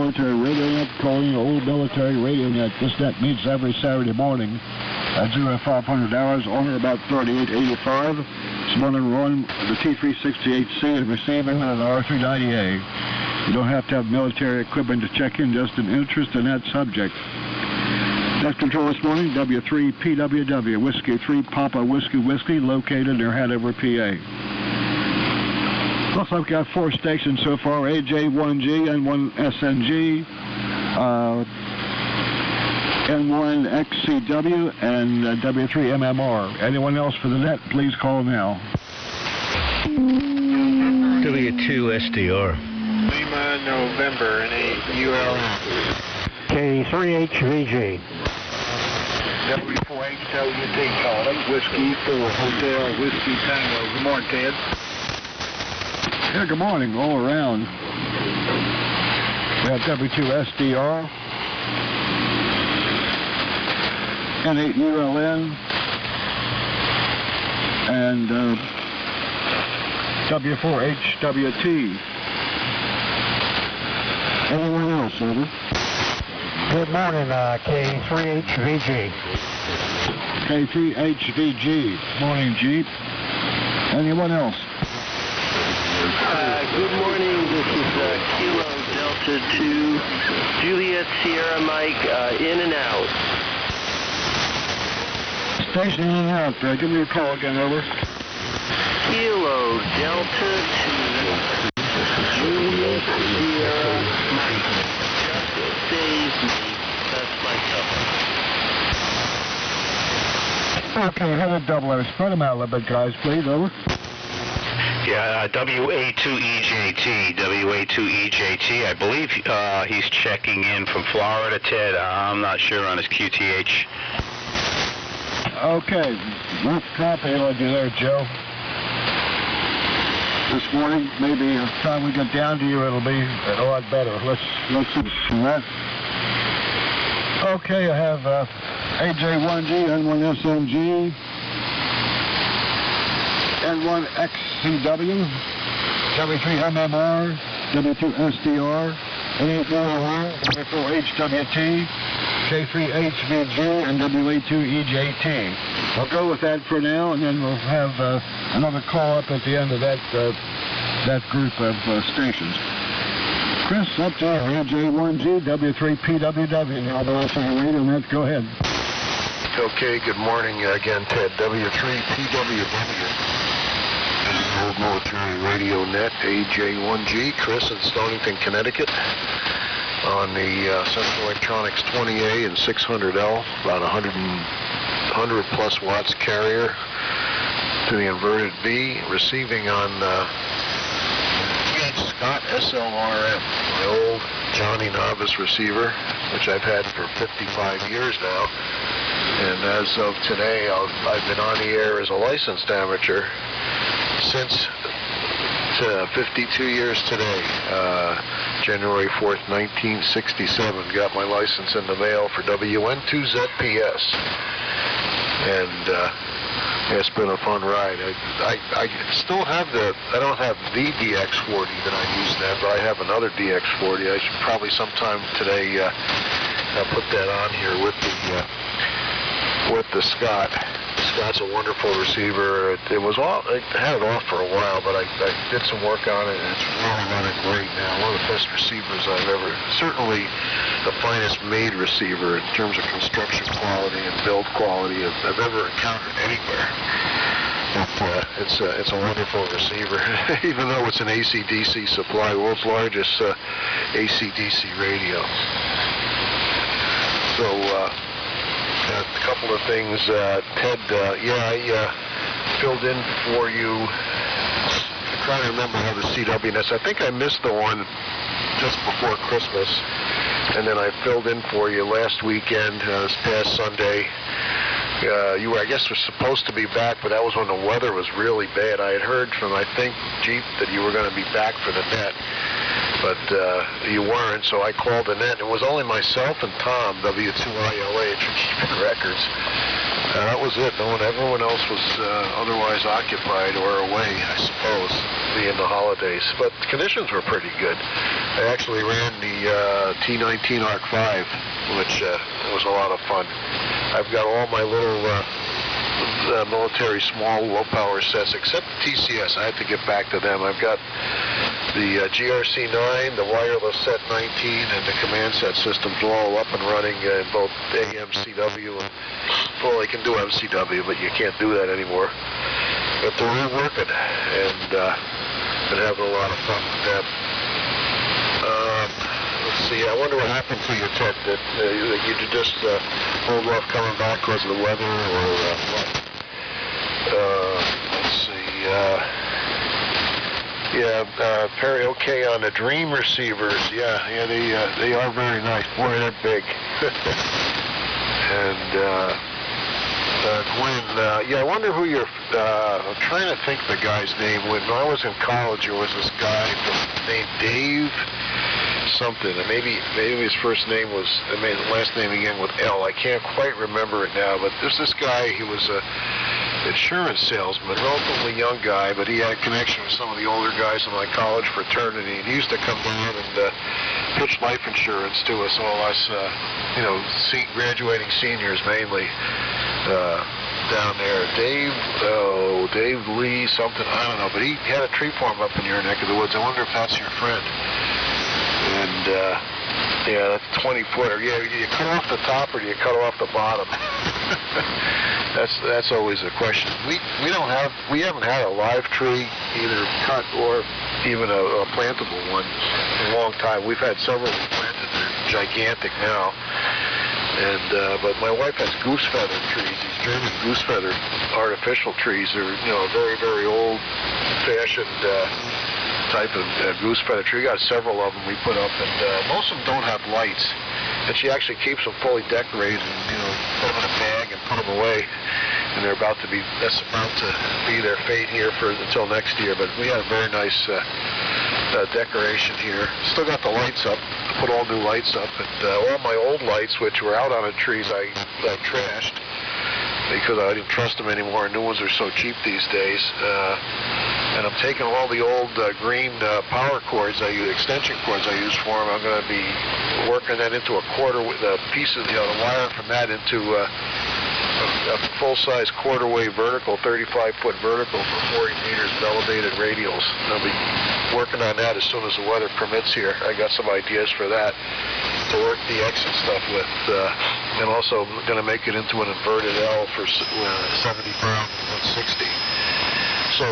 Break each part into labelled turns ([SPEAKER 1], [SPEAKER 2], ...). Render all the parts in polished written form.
[SPEAKER 1] Military Radio Net, calling the Old Military Radio Net. This net meets every Saturday morning at 0500 hours on or about 3885. This morning we're on the T368C and receiving an R390A. You don't have to have military equipment to check in, just an interest in that subject. Net control this morning, W3PWW, Whiskey 3 Papa Whiskey Whiskey, located near Hanover, PA. Looks like we've got 4 stations so far, AJ1G, N1SNG, N1XCW, and W3MMR. Anyone else for the net, please call now.
[SPEAKER 2] W2SDR.
[SPEAKER 3] Lima, November, NAUL.
[SPEAKER 4] K3HVG.
[SPEAKER 3] W4HWT calling. Whiskey 4 Hotel Whiskey Tango. Good morning, Ted.
[SPEAKER 1] Yeah, good morning, all around. We have W2SDR, N8ULN, and W4HWT. Anyone else, over?
[SPEAKER 4] Good morning, K3HVG.
[SPEAKER 1] K3HVG. Morning, Jeep. Anyone else?
[SPEAKER 5] Good morning, this is Kilo Delta 2, Juliet Sierra Mike, in and out.
[SPEAKER 1] Station in and out, give me a call again, over.
[SPEAKER 5] Kilo Delta 2, Juliet Sierra Mike, just save me, that's my cover.
[SPEAKER 1] Okay, have a double there. Spread them out a little bit, guys, please, over.
[SPEAKER 2] Yeah, WA2EJT, WA2EJT. I believe he's checking in from Florida, Ted. I'm not sure on his QTH.
[SPEAKER 1] Okay, rough copy what you there, Joe. This morning, maybe by the time we get down to you, it'll be a lot better. Let's see that. Okay, I have AJ1G, N1SMG, N1XCW, W3MMR, W2SDR, N8ULN, W4HWT, K3HVG, and WA2EJT. I'll go with that for now, and then we'll have another call up at the end of that group of stations. Chris, up to AJ1G, W3PWW. Now the rest of the radio net, go ahead.
[SPEAKER 3] Okay, good morning again, Ted. W3PWW. This is Old Military Radio Net, AJ1G, Chris in Stonington, Connecticut, on the Central Electronics 20A and 600L, about 100 plus watts carrier to the inverted V, receiving on Scott SLRM, my old Johnny Novice receiver, which I've had for 55 years now. And as of today, I've been on the air as a licensed amateur since 52 years today, January 4th, 1967. Got my license in the mail for WN2ZPS. And it's been a fun ride. I still have I don't have the DX40 that I use now, but I have another DX40. I should probably sometime today put that on here with the Scott. Scott's a wonderful receiver. I had it off for a while, but I did some work on it, and it's really running great now. One of the best receivers I've ever, certainly the finest made receiver in terms of construction quality and build quality I've ever encountered anywhere. It's a wonderful receiver, even though it's an AC/DC supply, world's largest AC/DC radio. So, a couple of things, Ted, I filled in for you. I'm trying to remember how the CWNS, I think I missed the one just before Christmas, and then I filled in for you last weekend, this past Sunday. You were, I guess, were supposed to be back, but that was when the weather was really bad. I had heard from, I think, Jeep that you were going to be back for the net, but you weren't, so I called the net. It was only myself and Tom, W2ILH, for keeping records. That was it. Everyone else was otherwise occupied or away, I suppose, being the holidays. But conditions were pretty good. I actually ran the T19 Arc 5, which was a lot of fun. I've got all my little military small low-power sets, except the TCS. I had to get back to them. I've got the GRC-9, the wireless set 19, and the command set systems all up and running in both AM, CW, and, well, they can do MCW, but you can't do that anymore. But they're all working, and been having a lot of fun with them. Let's see, I wonder what happened to you, Ted, that you just hold off coming back because of the weather, or what? Let's see, Perry, okay on the Dream receivers. Yeah, they are very nice. Boy, they're big. And Gwen, I wonder who you're. I'm trying to think the guy's name. When I was in college, there was this guy named Dave something, and maybe his first name was, last name again with L. I can't quite remember it now, but there's this guy. He was a insurance salesman, relatively young guy, but he had a connection with some of the older guys in my college fraternity, and he used to come down and pitch life insurance to us, all us, graduating seniors mainly, down there. Dave Lee something, I don't know, but he had a tree farm up in your neck of the woods. I wonder if that's your friend. And that's 20-footer. Yeah, do you cut off the top or do you cut off the bottom? That's always a question. We haven't had a live tree, either cut or even a plantable one, in a long time. We've had several planted. They're gigantic now. And but my wife has goose feather trees. These German goose feather artificial trees are, very, very old-fashioned type of goose feather tree. We got several of them we put up, and most of them don't have lights. And she actually keeps them fully decorated, and put them in a bag and put them away. And that's about to be their fate here until next year. But we had a very nice decoration here. Still got the lights up. Put all new lights up, and all my old lights, which were out on the trees, I trashed because I didn't trust them anymore. New ones are so cheap these days. And I'm taking all the old green power cords, extension cords I use for them. I'm going to be working that into a piece of the wire from that into a full-size quarter-wave vertical, 35-foot vertical for 40 meters of elevated radials. I'll be working on that as soon as the weather permits here. I got some ideas for that to work the exit stuff with, and also going to make it into an inverted L for 70 pounds, 160. So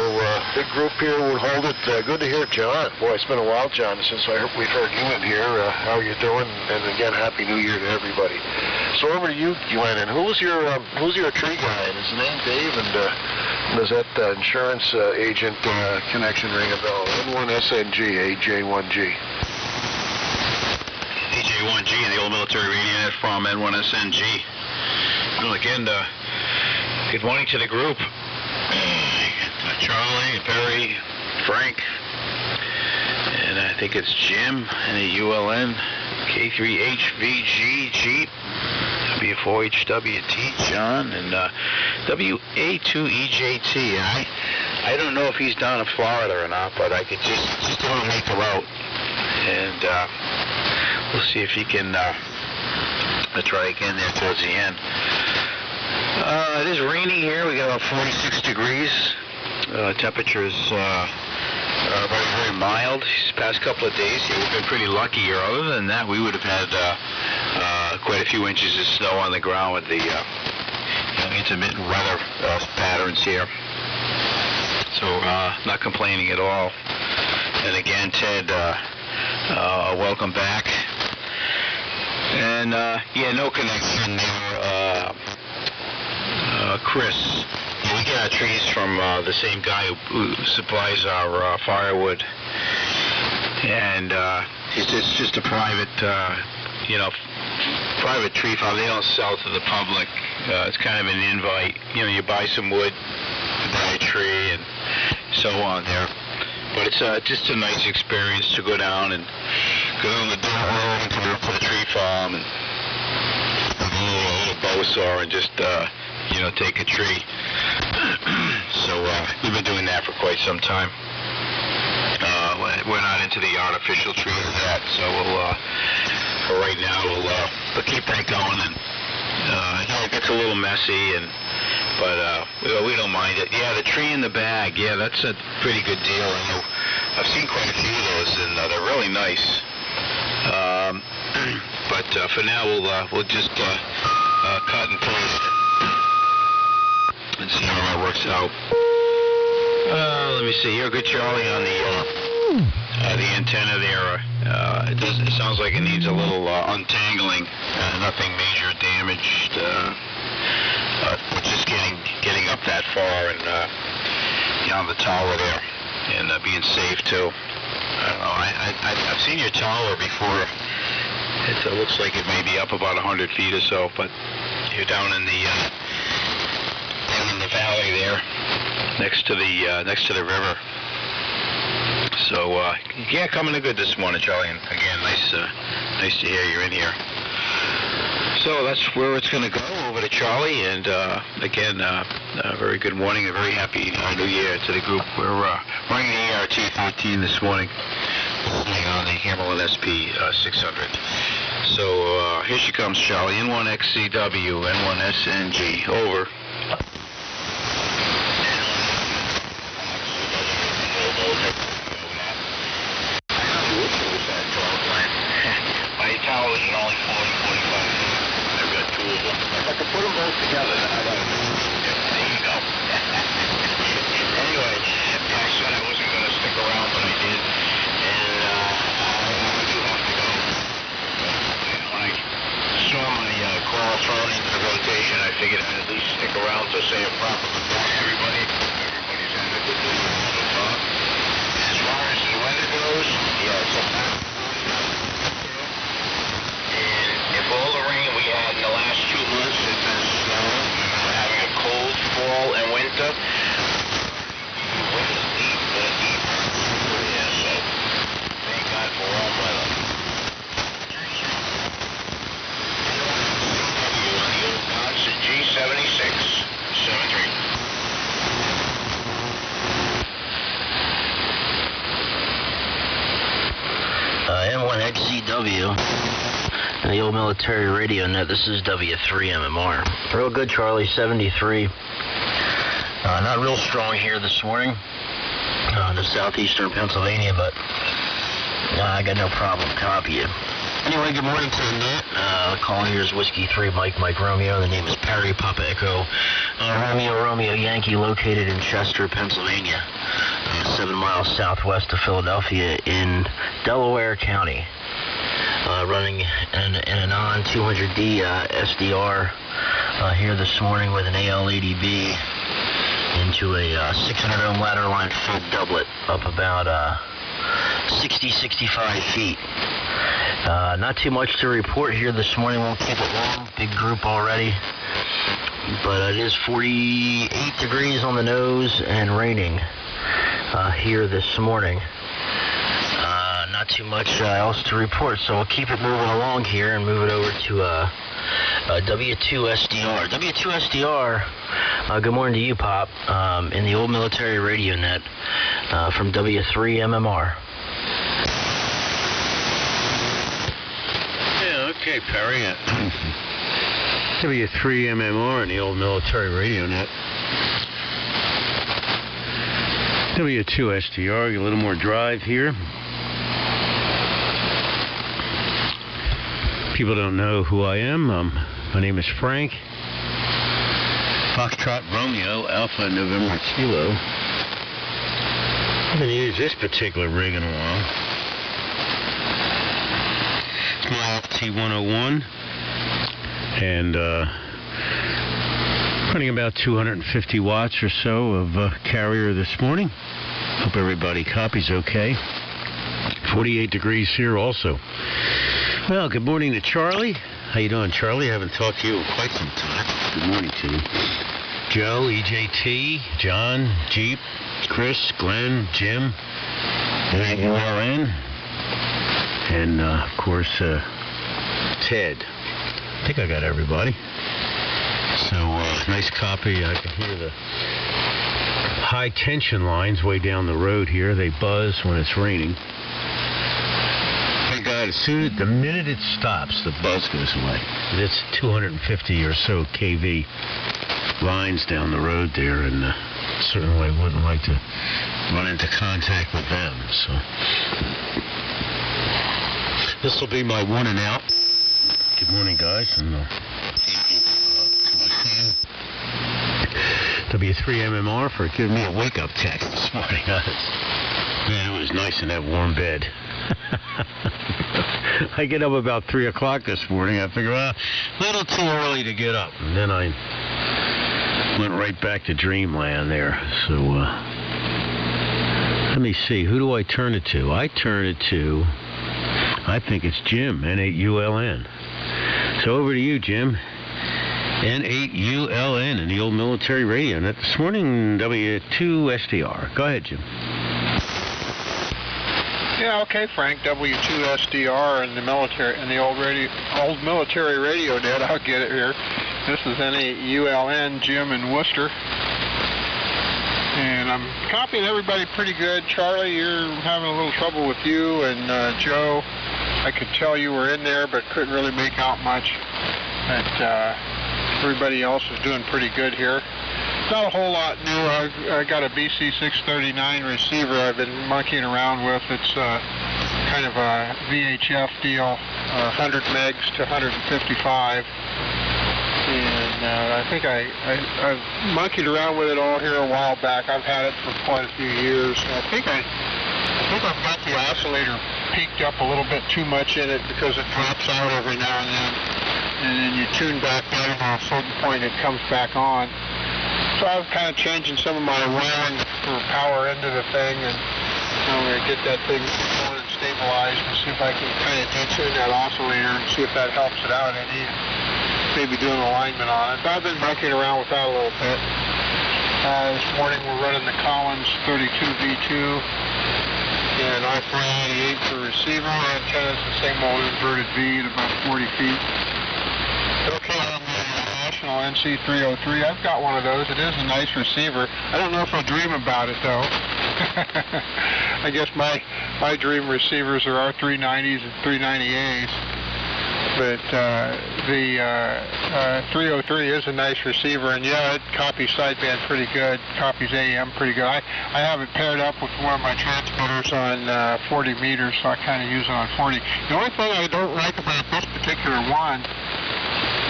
[SPEAKER 3] big group here would hold it. Good to hear, John. Boy, it's been a while, John, since we've heard you in here. How are you doing? And again, Happy New Year to everybody. So over to you, Glenn. And who's your tree guy? And his name Dave. And does that insurance agent connection ring a bell? N1SNG, AJ1G.
[SPEAKER 2] AJ1G, the old military radio net from N1SNG. Well, again, good morning to the group. Charlie, Perry, Frank, and I think it's Jim, and a ULN, K3HVG, W4HWT, John, and WA2EJT. And I don't know if he's down in Florida or not, but I could just want to make the route, and we'll see if he can try again there towards the end. It is raining here. We got about 46 degrees. Temperatures are very, very mild. These past couple of days here, we've been pretty lucky here. Other than that, we would have had quite a few inches of snow on the ground with the intermittent weather patterns here. So not complaining at all. And again, Ted, welcome back. And no connection there. Chris. We get our trees from the same guy who supplies our firewood, and it's just a private, private tree farm. They don't sell to the public. It's kind of an invite. You buy some wood, you buy a tree, and so on there. But it's just a nice experience to go down the dirt road to the tree farm and a little bow saw and just, take a tree. So we've been doing that for quite some time. We're not into the artificial trees yet, so for right now we'll keep that going. And it gets a little messy, but we don't mind it. Yeah, the tree in the bag. Yeah, that's a pretty good deal. I've seen quite a few of those, and they're really nice. But for now, we'll just cut and paste and see how that works out. Let me see here. Good Charlie on the antenna there. It sounds like it needs a little untangling. Nothing major damaged. We're just getting up that far and on the tower there, and being safe too. I don't know. I've seen your tower before. It looks like it may be up about 100 feet or so, but you're down in the valley there, next to the river. So coming in good this morning, Charlie. And again, nice to hear you're in here. So that's where it's going to go, over to Charlie. And again, very good morning, and very happy New Year to the group. We're running the ART-13 this morning on the Hamilton SP 600. So here she comes, Charlie. N1XCW, N1SNG, over. My towers are only 40, 45 feet. I've got two of them. If I could put them both together, there you go. Anyway, I said I wasn't going to stick around, but I did. And I do have to go. When I saw my call thrown into the rotation, I figured I'd at least stick around to say a proper goodbye to everybody. Everybody's had a good day so far. As far as the weather goes, it's a if all the rain we had in the last 2 months has been snow, we're having a cold fall and winter. Winter's deep. Yeah, so thank God for warm weather. On the old Dodge G76, 73. N1XCW. The old military radio net. This is W3MMR. Real good, Charlie. 73. Not real strong here this morning to southeastern Pennsylvania, but I got no problem. Copy you. Anyway, good morning to the net. The call here is Whiskey 3 Mike Romeo. The name is Perry Papa Echo Romeo Yankee, located in Chester, Pennsylvania, 7 miles southwest of Philadelphia in Delaware County. Running in a non-200D SDR here this morning with an AL80B into a 600 ohm ladder line fed doublet up about 60-65 feet. Not too much to report here this morning. Won't keep it long. Big group already. But it is 48 degrees on the nose and raining here this morning. Not too much else to report, so we'll keep it moving along here and move it over to W2SDR. W2SDR, good morning to you, Pop, in the old military radio net from W3MMR.
[SPEAKER 6] Yeah, okay, Perry. W3MMR in the old military radio net. W2SDR, a little more drive here. People don't know who I am. My name is Frank. Foxtrot Romeo, Alpha November Kilo. I haven't used this particular rig in a while. It's my FT101. And running about 250 watts or so of carrier this morning. Hope everybody copies okay. 48 degrees here also. Well, good morning to Charlie. How you doing, Charlie? I haven't talked to you in quite some time. Good morning to you. Joe, EJT, John, Jeep, Chris, Glenn, Jim, URN, and, of course, Ted. I think I got everybody. So, nice copy. I can hear the high tension lines way down the road here. They buzz when it's raining. Thank God, the minute it stops, the buzz goes away. It's 250 or so kV lines down the road there, and certainly wouldn't like to run into contact with them. So this will be my one and out. Good morning, guys, and to my team. There'll be a 3 MMR for giving me a wake-up text this morning. Man, it was nice in that warm bed. I get up about 3 o'clock this morning. I figure, well, a little too early to get up. And then I went right back to dreamland there. So, let me see. Who do I turn it to? I turn it to, I think it's Jim, N8ULN. So over to you, Jim. N8ULN in the old military radio net this morning, W2SDR. Go ahead, Jim.
[SPEAKER 7] Yeah, okay, Frank. W2SDR in the military, in the old military radio net. I'll get it here. This is N8ULN, Jim in Worcester, and I'm copying everybody pretty good. Charlie, you're having a little trouble with you, and Joe, I could tell you were in there, but couldn't really make out much. But everybody else is doing pretty good here. Not a whole lot new. I got a BC639 receiver I've been monkeying around with. It's kind of a VHF deal, 100 megs to 155. And I think I've monkeyed around with it all here a while back. I've had it for quite a few years. And I think I've got the oscillator peaked up a little bit too much in it because it drops out every now and then. And then you tune back down, and at a certain point it comes back on. So I was kind of changing some of my wiring for power into the thing, and I'm going to get that thing going and stabilized and see if I can kind of detune that oscillator and see if that helps it out any. Maybe do an alignment on it. But I've been monkeying around with that a little bit. This morning we're running the Collins 32V2 and R388 for receiver. Antenna's the same old inverted V at about 40 feet. Okay, on the National NC303, I've got one of those. It is a nice receiver. I don't know if I'll dream about it, though. I guess my dream receivers are R390s and 390As. But the 303 is a nice receiver, and yeah, it copies sideband pretty good, copies AM pretty good. I have it paired up with one of my transmitters on 40 meters, so I kind of use it on 40. The only thing I don't like about this particular one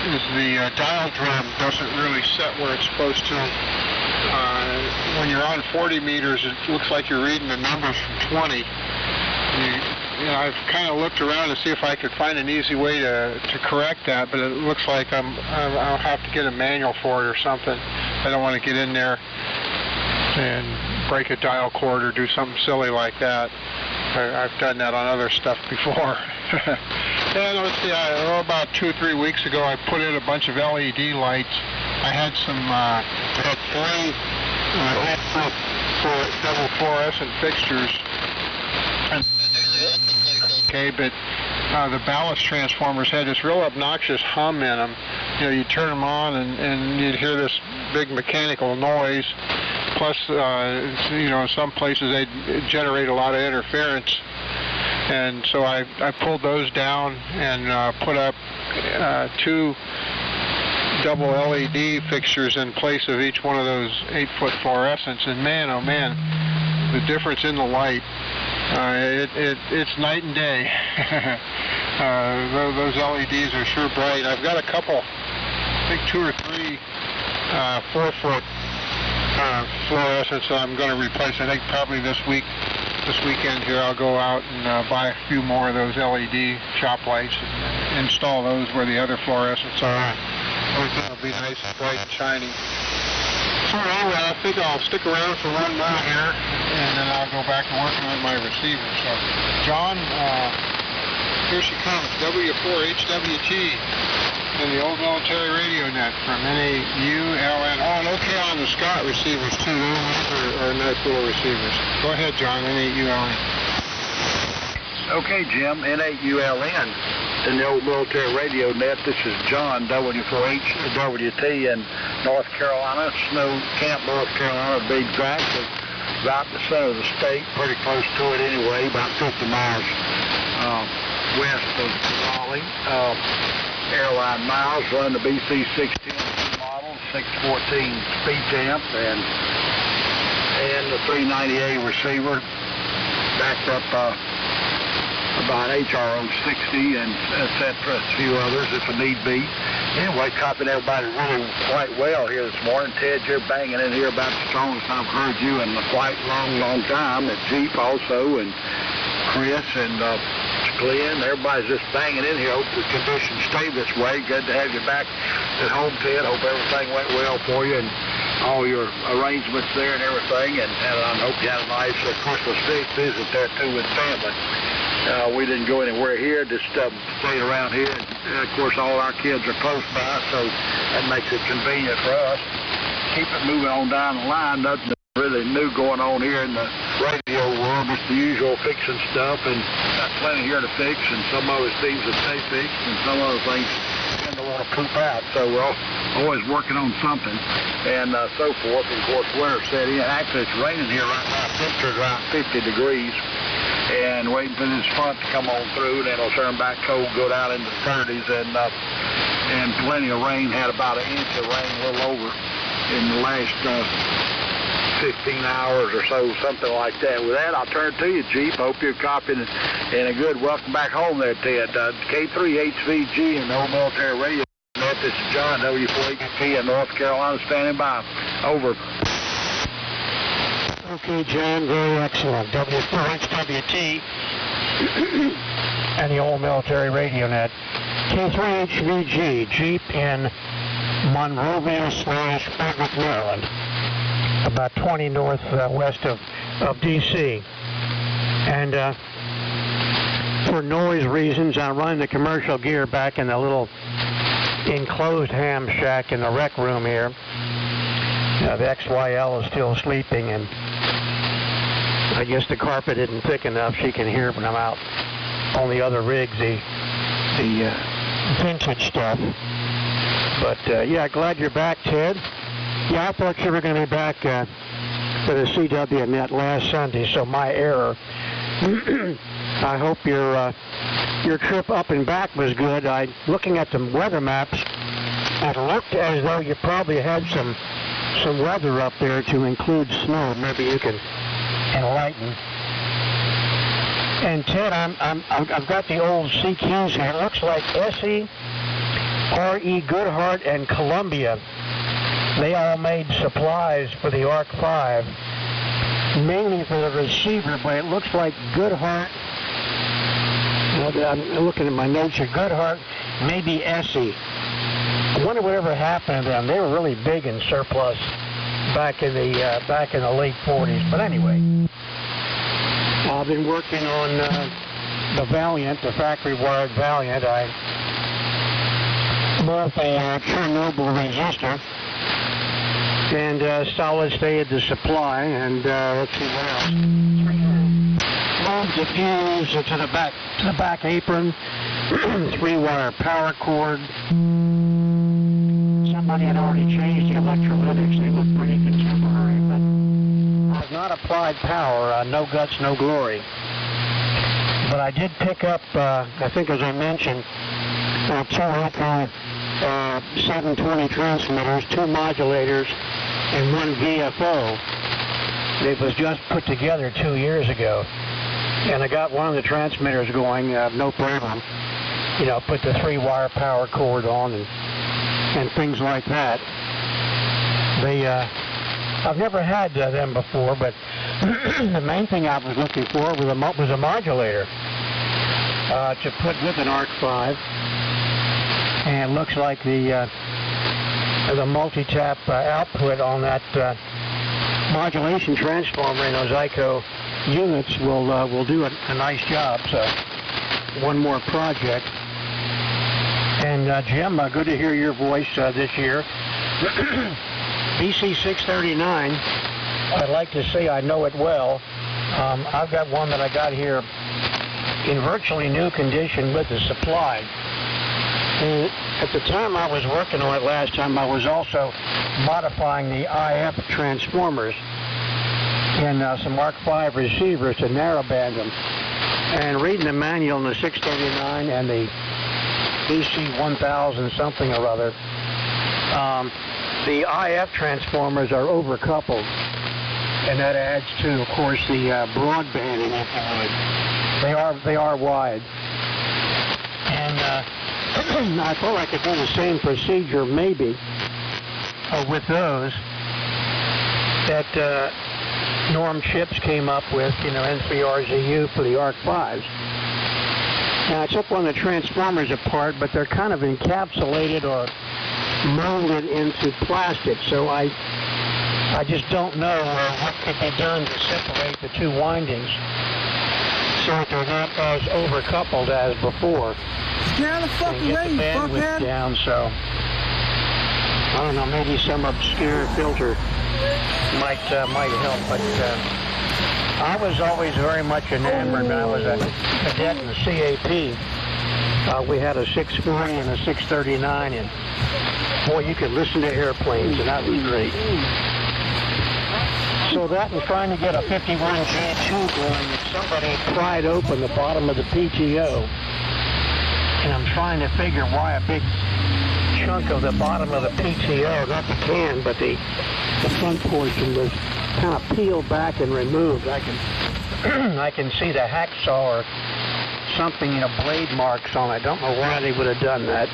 [SPEAKER 7] is the dial drum doesn't really set where it's supposed to. When you're on 40 meters, it looks like you're reading the numbers from 20. You know, I've kind of looked around to see if I could find an easy way to correct that, but it looks like I'll have to get a manual for it or something. I don't want to get in there and break a dial cord or do something silly like that. I've done that on other stuff before. And let's see, about 2 or 3 weeks ago, I put in a bunch of LED lights. I had three double fluorescent fixtures. Okay, but the ballast transformers had this real obnoxious hum in them. You know, you turn them on and you'd hear this big mechanical noise. Plus, you know, in some places they generate a lot of interference. And so I pulled those down and put up 2 double LED fixtures in place of each one of those 8-foot fluorescents. And man, oh man, the difference in the light. It's night and day. Those LEDs are sure bright. I've got a couple, I think 2 or 3 4-foot fluorescents that I'm going to replace. I think probably this weekend here I'll go out and buy a few more of those LED shop lights and install those where the other fluorescents are. Everything will be nice and bright and shiny. So anyway, I think I'll stick around for one more here, and then I'll go back to working on my receiver. So, John, here she comes, W4HWT in the old military radio net from N8ULN. Oh, and okay on the Scott receivers, too. Those are nice little receivers. Go ahead, John, N8ULN.
[SPEAKER 8] Okay, Jim, N8ULN. in the old military radio net. This is John, W4H, WT in North Carolina, Snow Camp, North Carolina, to be exact. Right in the center of the state, pretty close to it anyway, about 50 miles west of Raleigh. Airline miles, run the BC-610 model, 614 speed temp, and the 390A receiver, backed up by an HRO 60 and etc. A few others if it need be. Anyway, copying everybody really quite well here this morning. Ted, you're banging in here about the strongest I've heard you in a quite long time. And Jeep also, and Chris and Glenn. Everybody's just banging in here. Hope the conditions stay this way. Good to have you back at home, Ted. Hope everything went well for you and all your arrangements there and everything. And I hope you had a nice Christmas visit there too with family. We didn't go anywhere here, just stayed around here. And, of course, all our kids are close by, so that makes it convenient for us. Keep it moving on down the line. Nothing really new going on here in the radio world, just the usual fixing stuff, and got plenty here to fix, and some of it seems to stay fixed, and some other things tend to want to poop out. So we're always working on something, and so forth. And, of course, winter set in. Actually, it's raining here right now. Temperature's around 50 degrees. And waiting for this front to come on through, and then it'll turn back cold, go down into the 30s, and plenty of rain. Had about an inch of rain, a little over, in the last 15 hours or so, something like that. With that, I'll turn to you, Jeep. Hope you're copying, and a good welcome back home there, Ted. K3HVG and the old military radio. This is John, W4HT in North Carolina, standing by. Over.
[SPEAKER 4] Okay, John, very excellent. W4HWT and the old military radio net. K3HVG, Jeep in Monrovia/Frederick, Maryland, about 20 northwest of D.C. And for noise reasons, I'm running the commercial gear back in the little enclosed ham shack in the rec room here. The XYL is still sleeping, and I guess the carpet isn't thick enough. She can hear when I'm out on the other rigs, the vintage stuff. But yeah, glad you're back, Ted. Yeah, I thought you were going to be back for the CW net last Sunday, so my error. I hope your trip up and back was good. Looking at the weather maps, it looked as though you probably had some weather up there to include snow. Maybe you can enlighten. And Ted, I've got the old CQs here. It looks like Essie, R.E. Goodhart, and Columbia. They all made supplies for the Arc 5, mainly for the receiver, but it looks like Goodhart. I'm looking at my notes here. Goodhart, maybe Essie. I wonder whatever happened to them. They were really big in surplus back in the late 40s. But anyway, I've been working on the Valiant, the factory-wired Valiant. I bought a Chernobyl resistor and solid-state the supply. And let's see what else. Moved the fuse to the back apron. 3-wire power cord. Somebody had already changed the electrolytics. They look pretty contemporary, but I've not applied power. No guts, no glory. But I did pick up, I think as I mentioned, 2 720 transmitters, 2 modulators, and 1 VFO. It was just put together 2 years ago. And I got one of the transmitters going, no problem. You know, put the 3-wire power cord on and things like that. I've never had them before, but the main thing I was looking for was a modulator to put with an Arc 5. And it looks like the multi-tap output on that modulation transformer in those ICO units will do a nice job. So one more project. And Jim, good to hear your voice this year. BC 639, I'd like to say I know it well. I've got one that I got here in virtually new condition with the supply. And at the time I was working on it last time, I was also modifying the IF transformers in some Mark V receivers to narrowband them. And reading the manual in the 639 and the DC 1000 something or other, the IF transformers are overcoupled, and that adds to, of course, the broadbanding, if you would. They are wide, and I thought I could do the same procedure maybe with those that Norm Chips came up with, N3RZU for the ARC 5s. Now, I took one of the transformers apart, but they're kind of encapsulated or molded into plastic, so I just don't know what could be done to separate the two windings so that they're not as overcoupled as before.
[SPEAKER 9] Get out of the fucking way, you fuckhead!
[SPEAKER 4] Down, so I don't know, maybe some obscure filter might help, but I was always very much enamored when I was a cadet in the CAP. We had a 640 and a 639, and boy, you could listen to airplanes, and that was great. So that and trying to get a 51G2 going, somebody pried open the bottom of the PTO, and I'm trying to figure why a big chunk of the bottom of the PTO, not the can, but the front portion was kind of peeled back and removed. I can see the hacksaw or something, blade marks on it. I don't know why they would have done that.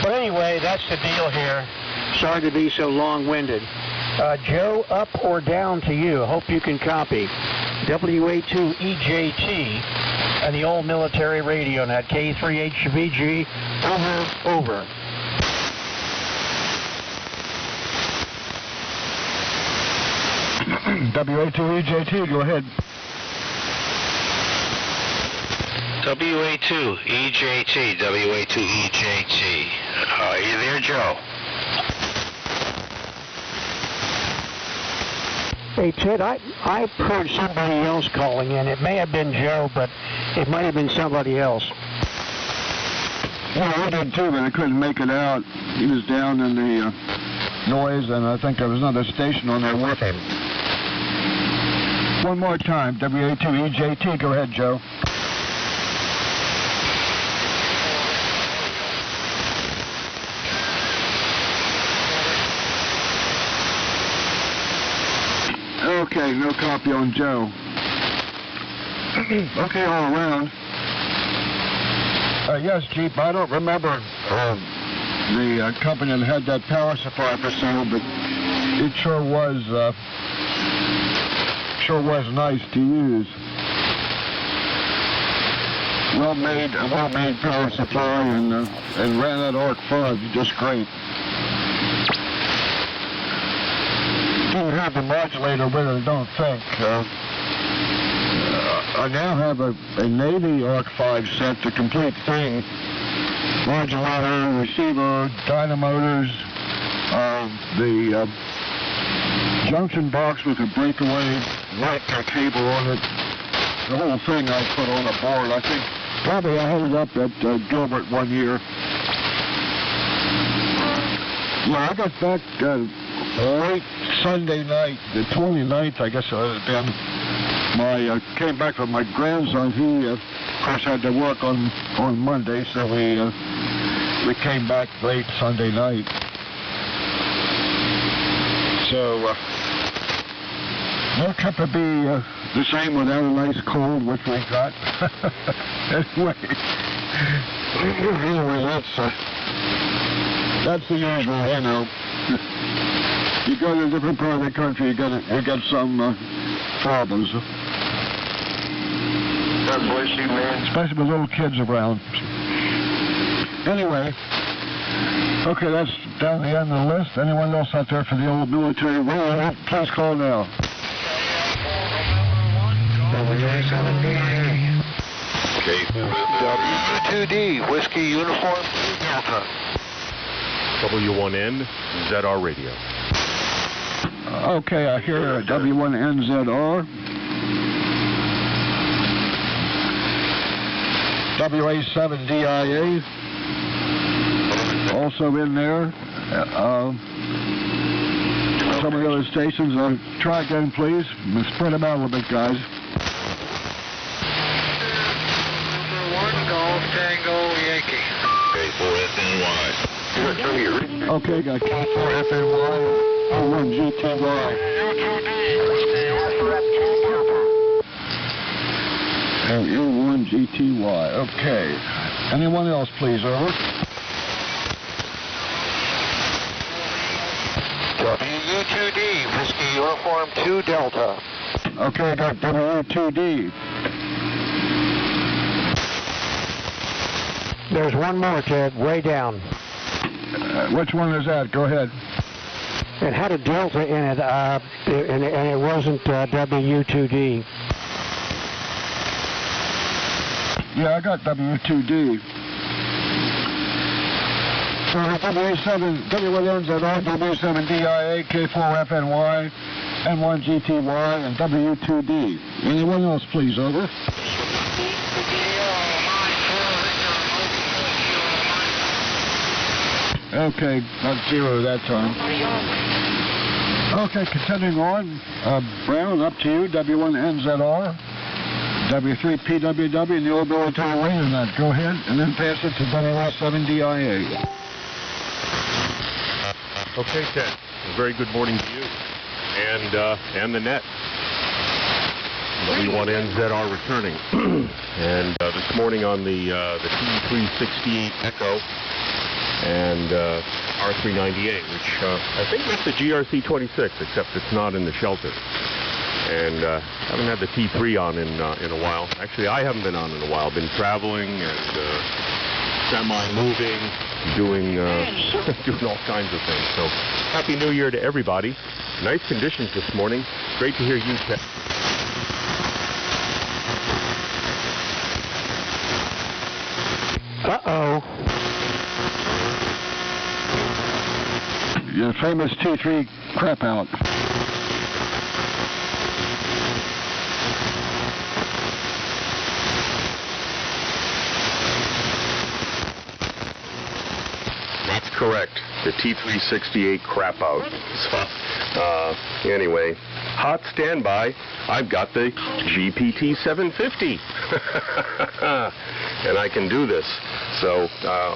[SPEAKER 4] But anyway, that's the deal here. Sorry to be so long-winded. Joe, up or down to you? Hope you can copy. WA2EJT and the old military radio net. K3HVG, over.
[SPEAKER 1] WA2EJT, go ahead.
[SPEAKER 2] WA2EJT, WA2EJT. Are you there, Joe?
[SPEAKER 4] Hey, Ted, I heard somebody else calling in. It may have been Joe, but it might have been somebody else.
[SPEAKER 1] Well, I did too, but I couldn't make it out. He was down in the noise, and I think there was another station on there with him. One more time, WA2EJT. Go ahead, Joe. Okay, no copy on Joe. Okay, all around. Yes, Jeep, I don't remember the company that had that power supply for sale, but it sure was nice to use. Well-made power supply, and ran that ARC 5 just great. Didn't have the modulator with it, I don't think. I now have a Navy ARC 5 set, the complete thing. Modulator, receiver, dynamotors, the junction box with a breakaway light cable on it. The whole thing I put on a board. I think probably I had it up at Gilbert one year. Yeah, I got back late Sunday night, the 29th, I guess it would have been. Came back from my grandson. He, of course, had to work on Monday, so we came back late Sunday night. So, what could it be the same without a nice cold, which we got? Anyway, that's the usual, You go to a different part of the country, you got some problems.
[SPEAKER 3] God bless you, man.
[SPEAKER 1] Especially with little kids around. Anyway, okay, that's down the end of the list. Anyone else out there for the old military radio? Please call now.
[SPEAKER 3] Okay, W2D, Whiskey Uniform Delta.
[SPEAKER 10] W1N, ZR Radio.
[SPEAKER 1] Okay, I hear W1NZR. WA7DIA. Also in there. Some of the other stations. Try again, please. Spread them out a little bit, guys.
[SPEAKER 7] Golf Tango Yankee.
[SPEAKER 3] K4FNY.
[SPEAKER 1] Okay, got K4FNY. 01GTY. L1GTY. Okay. Anyone else, please? Over.
[SPEAKER 3] WU2D, Whiskey Uniform 2 Delta.
[SPEAKER 1] Okay, got W2D.
[SPEAKER 4] There's one more, Ted, way down.
[SPEAKER 1] Which one is that? Go ahead.
[SPEAKER 4] It had a delta in it, and it wasn't W2D.
[SPEAKER 1] Yeah, I got W2D. So W1NZR, W7DIA, K4FNY, N1GTY, and W2D. Anyone else, please? Over. Okay, not zero that time. Okay, continuing on. Brown, up to you. W1NZR, W3PWW, and the old military radio net. Go ahead, and then pass it to WS7DIA.
[SPEAKER 10] Okay, Ted. A very good morning to you and the net. W1NZR returning. And this morning on the T368 Echo and R398, which I think that's the GRC26, except it's not in the shelter. And haven't had the T3 on in a while. Actually, I haven't been on in a while. Been traveling and semi-moving, doing doing all kinds of things. So, Happy New Year to everybody. Nice conditions this morning. Great to hear you, Ted.
[SPEAKER 4] Uh-oh.
[SPEAKER 1] Your famous T3 crap out.
[SPEAKER 10] That's correct. The T368 crap out. Anyway, hot standby. I've got the GPT 750. And I can do this. So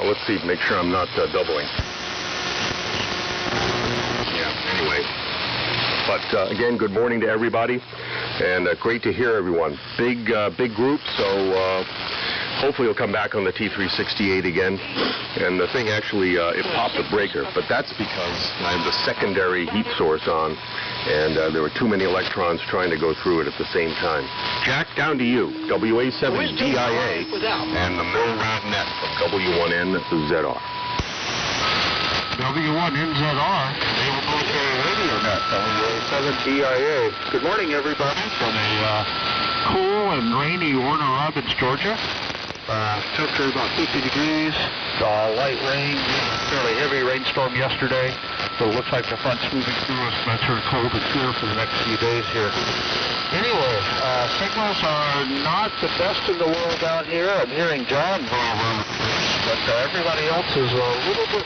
[SPEAKER 10] let's see, make sure I'm not doubling. Yeah, anyway. But again, good morning to everybody. And great to hear everyone. Big group, so hopefully you'll come back on the T368 again. And the thing actually, it popped a breaker, but that's because I have the secondary heat source on, and there were too many electrons trying to go through it at the same time. Jack, down to you. WA7DIA and the Mill-Rod Net from W1NZR.
[SPEAKER 8] W1NZR, Naval Military Radio Net, WA7DIA. Good morning, everybody, from a cool and rainy Warner Robins, Georgia. Temperature about 50 degrees, light rain, fairly heavy rainstorm yesterday, but it looks like the front's moving through us, and that's sort of cold and clear for the next few days here. Anyway, signals are not the best in the world down here. I'm hearing John very well, but everybody else is a little bit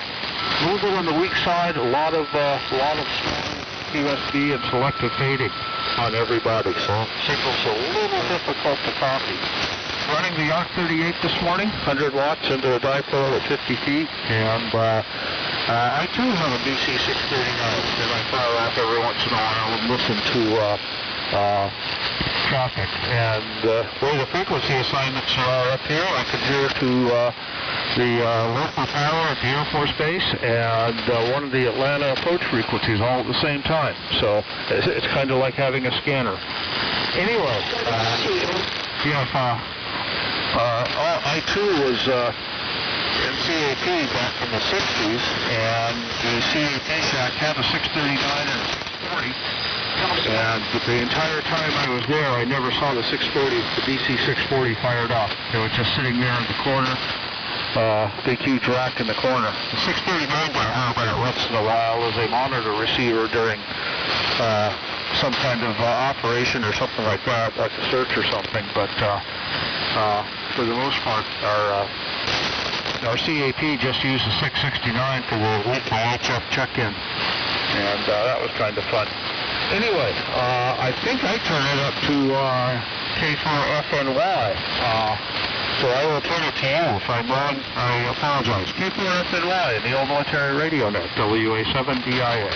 [SPEAKER 8] on the weak side. A lot of strong USB and selective fading on everybody, so signals a little difficult to copy. Running the ARC-38 this morning, 100 watts into a dipole at 50 feet, and I too have a BC639, and I fire off every once in a while and listen to traffic. And where the frequency assignments are up here, I can hear to the local power at the Air Force Base and one of the Atlanta approach frequencies all at the same time. So it's kind of like having a scanner. Anyway, I too was in CAP back in the 60s, and the CAP shack had a 639 and a 640. And the entire time I was there, I never saw the 640, the BC640 fired up. It was just sitting there in the corner, big huge rack in the corner. The 639 went out, but it once in a while as a monitor receiver during some kind of operation or something like that, like a search or something. But for the most part, our CAP just used the 669 for the weekly HF check-in, and that was kind of fun. Anyway, I think I turned it up to K4FNY, so I will turn it to you. If I'm wrong, I apologize. K4FNY, the old military radio net, WA7DIA.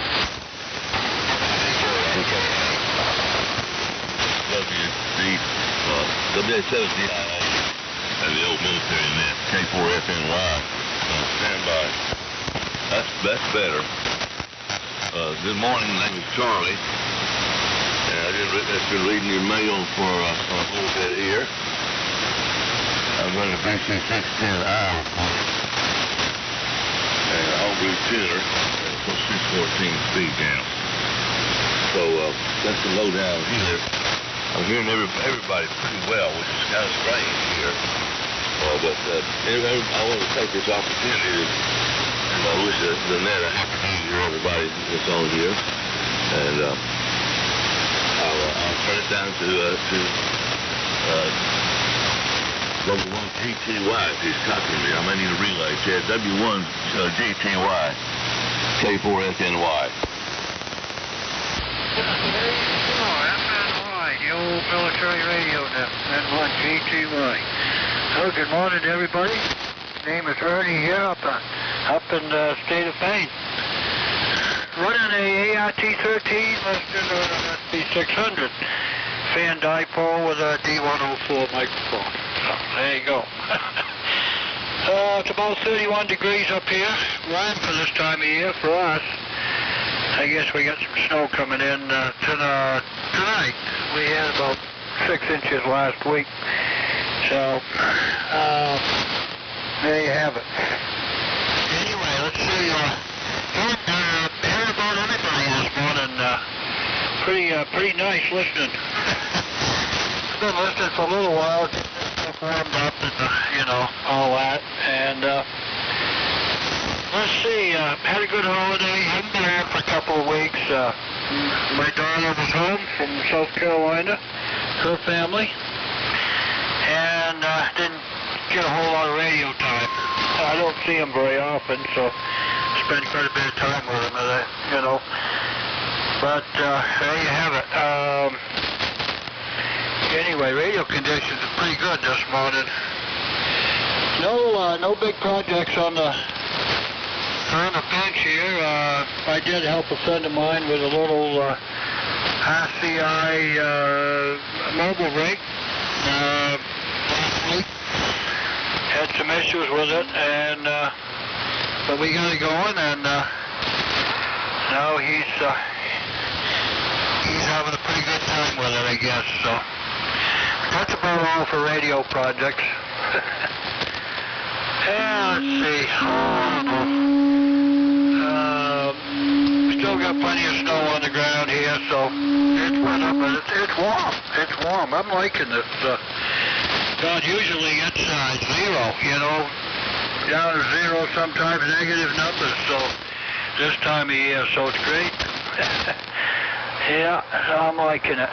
[SPEAKER 11] WA7DIA, and the old military net, K4FNY, stand by. That's better. Good morning, my name is Charlie, and I've been reading your mail for a little bit here. I'm going to BC610I report, and I'll be tuner, and 614 speed down. So that's the lowdown here. I'm hearing everybody pretty well, which is kind of strange here. But anyway, I want to take this opportunity to wish the net a happy new year, everybody that's on here. And I'll turn it down to W1 GTY if he's copying me. I may need a relay. Chad, W1 GTY, K4FNY.
[SPEAKER 12] FNY, the old military radio net, N1 GTY. So good morning to everybody. Name is Ernie here up in the state of Maine. Running a AIT-13 listed on an SB600 fan dipole with a D104 microphone. So there you go. It's about 31 degrees up here. Warm for this time of year for us. I guess we got some snow coming in tonight. We had about 6 inches last week. So there you have it. Anyway, let's see. Heard about everybody this morning. Pretty nice listening. I've been listening for a little while, getting stuff warmed up and all that. And let's see. Had a good holiday. Hadn't been out for a couple of weeks. My daughter was home from South Carolina, her family, and didn't get a whole lot of radio time. I don't see them very often, so spend quite a bit of time with them, But there you have it. Anyway, radio conditions are pretty good this morning. No big projects on the bench here. I did help a friend of mine with a little RCI mobile rig last week. Had some issues with it, and but we got it going, and now he's having a pretty good time with it, I guess. So that's about all for radio projects. Yeah, let's see. Still got plenty of snow on the ground here, so it's went up, but it's warm. It's warm. I'm liking this. God, usually it's zero, down to zero, sometimes negative numbers, so this time of year, so it's great. Yeah, I'm liking it.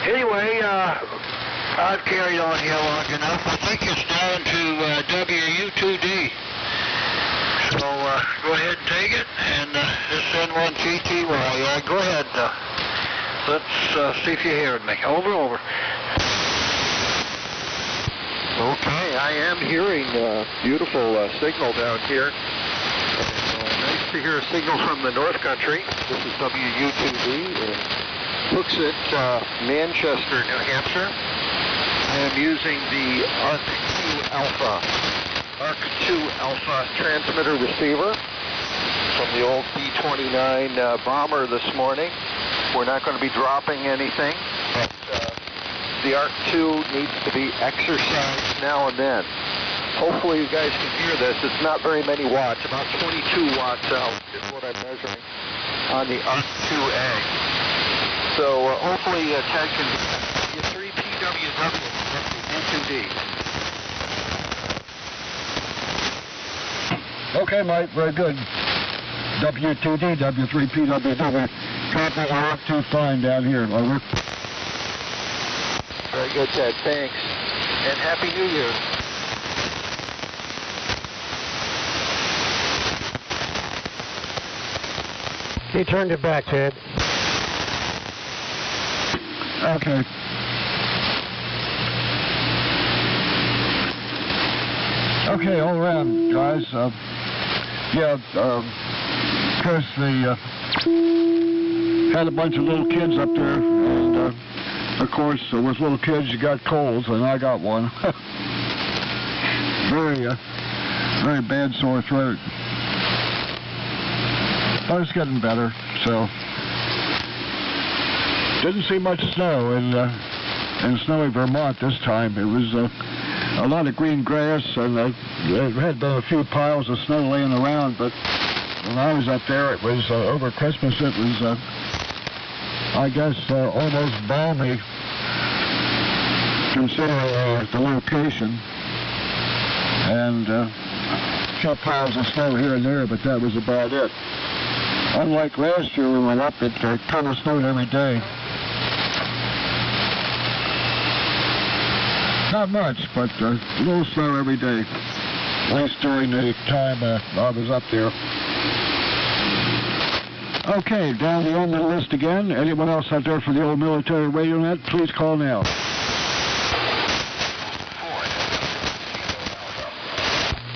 [SPEAKER 12] Anyway, I've carried on here long enough. I think it's down to WU2D. So go ahead and take it, and this N1 GTY. Go ahead. Let's see if you're hearing me. Over.
[SPEAKER 3] Okay, I am hearing beautiful signal down here. Nice to hear a signal from the North Country. This is WU2D in Hooksett, Manchester, New Hampshire. I am using the ARC2 Alpha transmitter receiver from the old B-29 bomber this morning. We're not going to be dropping anything, but the ARC2 needs to be exercised now and then. Hopefully you guys can hear this. It's not very many watts, about 22 watts out is what I'm measuring on the ARC2A. So hopefully Ted can hear 3PWW, W2D.
[SPEAKER 1] Okay, Mike, very good. W2D, W3PWW. Copies are up to fine down here. Over.
[SPEAKER 3] Very good, Ted. Thanks. And Happy New Year.
[SPEAKER 4] He turned it back, Ted.
[SPEAKER 1] Okay. Okay, all around, guys. Chris, had a bunch of little kids up there, and of course, with little kids, you got colds, and I got one. Very bad sore throat. But it's getting better, so. Didn't see much snow in snowy Vermont this time. It was a lot of green grass, and there had been a few piles of snow laying around, but when I was up there, it was over Christmas, it was, I guess, almost balmy, considering the location, and a few piles of snow here and there, but that was about it. Unlike last year, we went up, it kind of snowed every day. Not much, but a little snow every day, at least during the time I was up there. Okay, down the end of the list again. Anyone else out there for the old military radio net, please call now.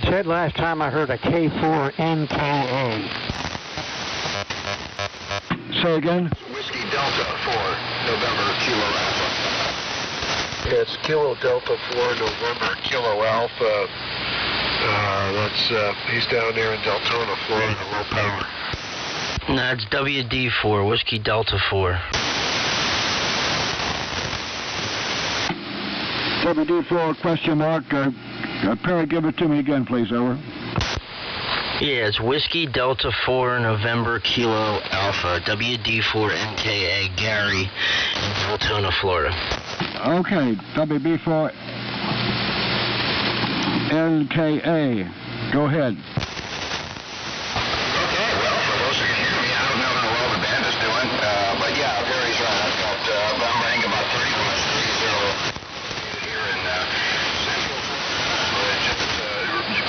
[SPEAKER 4] Ted, last time I heard a K4 NKA.
[SPEAKER 1] Say again?
[SPEAKER 3] Whiskey Delta 4, November Kilo Alpha. It's Kilo Delta 4, November Kilo Alpha. He's down there in Deltona, Florida, low power.
[SPEAKER 5] No, it's WD4, Whiskey Delta 4.
[SPEAKER 1] WD4 question mark. Perry, give it to me again, please, over.
[SPEAKER 5] Yeah, it's Whiskey Delta 4, November Kilo Alpha, WD4 NKA, Gary, in Deltona, Florida.
[SPEAKER 1] Okay, WB4 NKA. Go ahead.
[SPEAKER 13] Okay, well, for those who can hear me, I don't know how well the band is doing, but yeah, Gary's right. I've got, I'm running about 30 miles here in Central Florida, just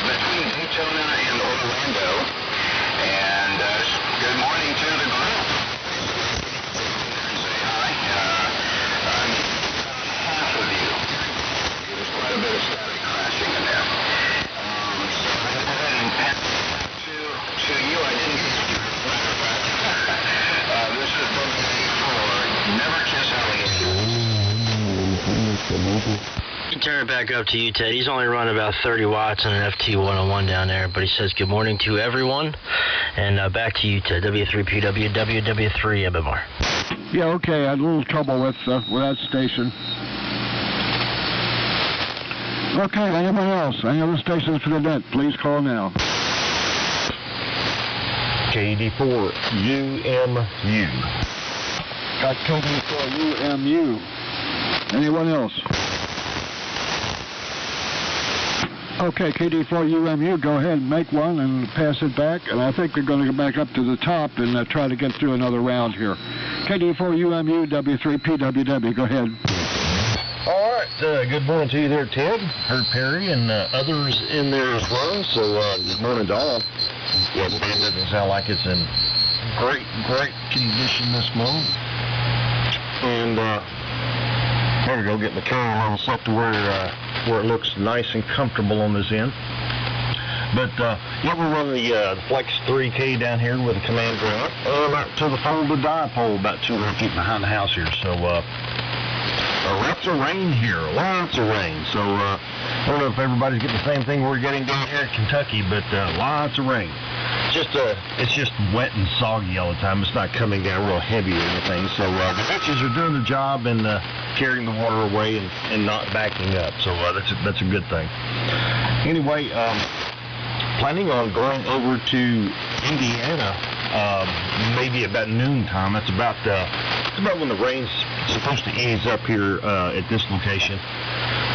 [SPEAKER 13] between Daytona and Orlando, and good morning to the group. Say hi. I'm half of you. There's quite a bit of static crashing in there. So I'm going to go ahead and pass to you. I didn't get you, as a matter of fact. This is WD4. Never kiss alligators.
[SPEAKER 5] Turn it back up to you, Ted. He's only running about 30 watts on an FT101 down there, but he says good morning to everyone. And back to you, Ted. W3PW, WW3 MMR.
[SPEAKER 1] Yeah, okay. I had a little trouble with that station. Okay, anyone else? Any other stations for the net? Please call now.
[SPEAKER 14] KD4 UMU.
[SPEAKER 1] Got KD4 UMU. Anyone else? Okay, KD4 UMU, go ahead and make one and pass it back. And I think we're going to go back up to the top and try to get through another round here. KD4 UMU, W3PWW, go ahead.
[SPEAKER 14] All right, good morning to you there, Ted. Heard Perry and others in there as well. So good morning to all. Well, the band doesn't sound like it's in great condition this morning. And there we go, get the camera level set to where it looks nice and comfortable on this end. But yeah, we're running the Flex 3K down here with a command ground out to the folded dipole about 200 feet behind the house here. So lots of rain here, lots of rain. So I don't know if everybody's getting the same thing we're getting down here in Kentucky, but lots of rain. It's just wet and soggy all the time. It's not coming down real heavy or anything. So the ditches are doing the job and carrying the water away and not backing up. So that's a good thing. Anyway, planning on going over to Indiana maybe about noon time. That's about when the rain's supposed to ease up here at this location.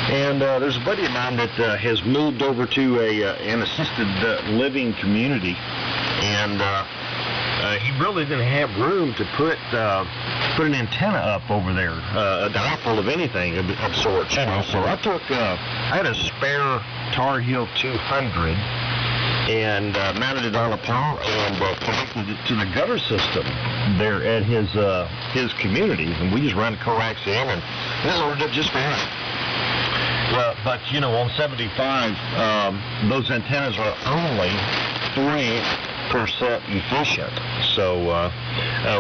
[SPEAKER 14] And there's a buddy of mine that has moved over to an assisted living community, and he really didn't have room to put an antenna up over there, a dipole of anything of sorts, you know. So I had a spare Tar Heel 200, and mounted it on a pole and connected it to the gutter system there at his community. And we just ran the coax in, and this worked out just fine. Well, but you know, on 75, those antennas are only 3% efficient. So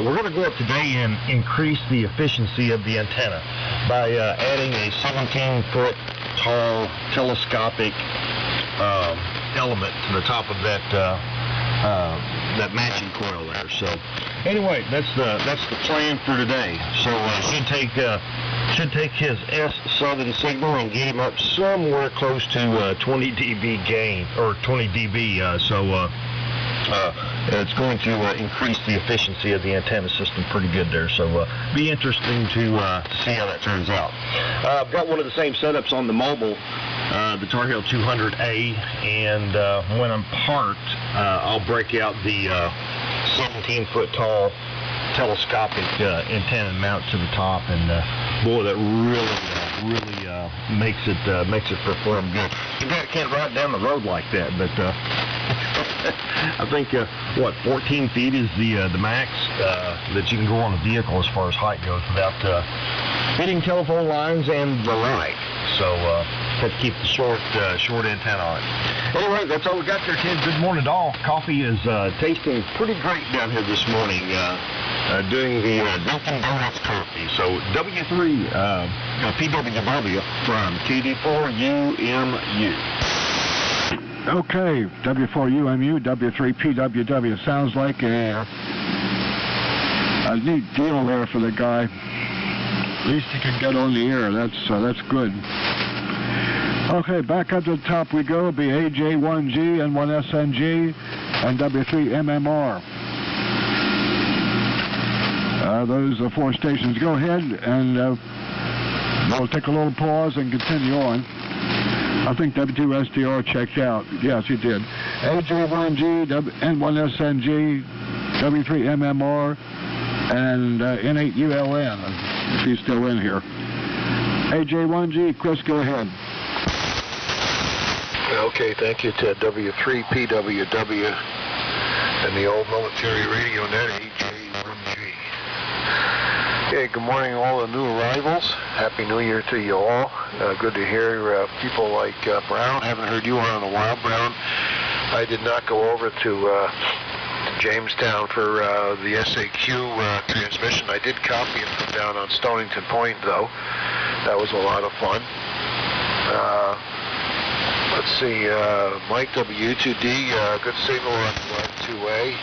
[SPEAKER 14] we're going to go up today and increase the efficiency of the antenna by adding a 17-foot tall telescopic element to the top of that matching coil there. So anyway, that's the plan for today. So should take his S7 signal and get him up somewhere close to 20 dB gain, or 20 dB. It's going to increase the efficiency of the antenna system pretty good there. So be interesting to see how that turns out. I've got one of the same setups on the mobile, the Tar Heel 200A, and when I'm parked, I'll break out the 17-foot tall telescopic antenna and mount to the top, and boy, that really makes it perform good. You can't ride down the road like that, but I think 14 feet is the max that you can go on a vehicle as far as height goes without hitting telephone lines and the like. So have to keep the short antenna on it. Anyway, that's all we got there, Ted. Good morning, all. Coffee is tasting pretty great down here this morning. Doing the Dunkin' Donuts coffee. So W3 PWW from KD4UMU.
[SPEAKER 1] Okay, W4UMU, W3PWW. Sounds like a neat deal there for the guy. At least he can get on the air. That's good. Okay, back up to the top we go. It'll be AJ1G, N1SNG, and W3MMR. Those are 4 stations. Go ahead, and we'll take a little pause and continue on. I think W2SDR checked out. Yes, he did. AJ1G, N1SNG, W3MMR, and N8ULN, if he's still in here. AJ1G, Chris, go ahead.
[SPEAKER 3] Okay, thank you, Ted. W3PWW and the old military radio net, AJ1G. Okay, good morning, all the new arrivals. Happy New Year to you all. Good to hear people like Brown. Haven't heard you on in a while, Brown. I did not go over to Jamestown for the SAQ transmission. I did copy it from down on Stonington Point, though. That was a lot of fun. Let's see, Mike W2D, good signal on line 2A.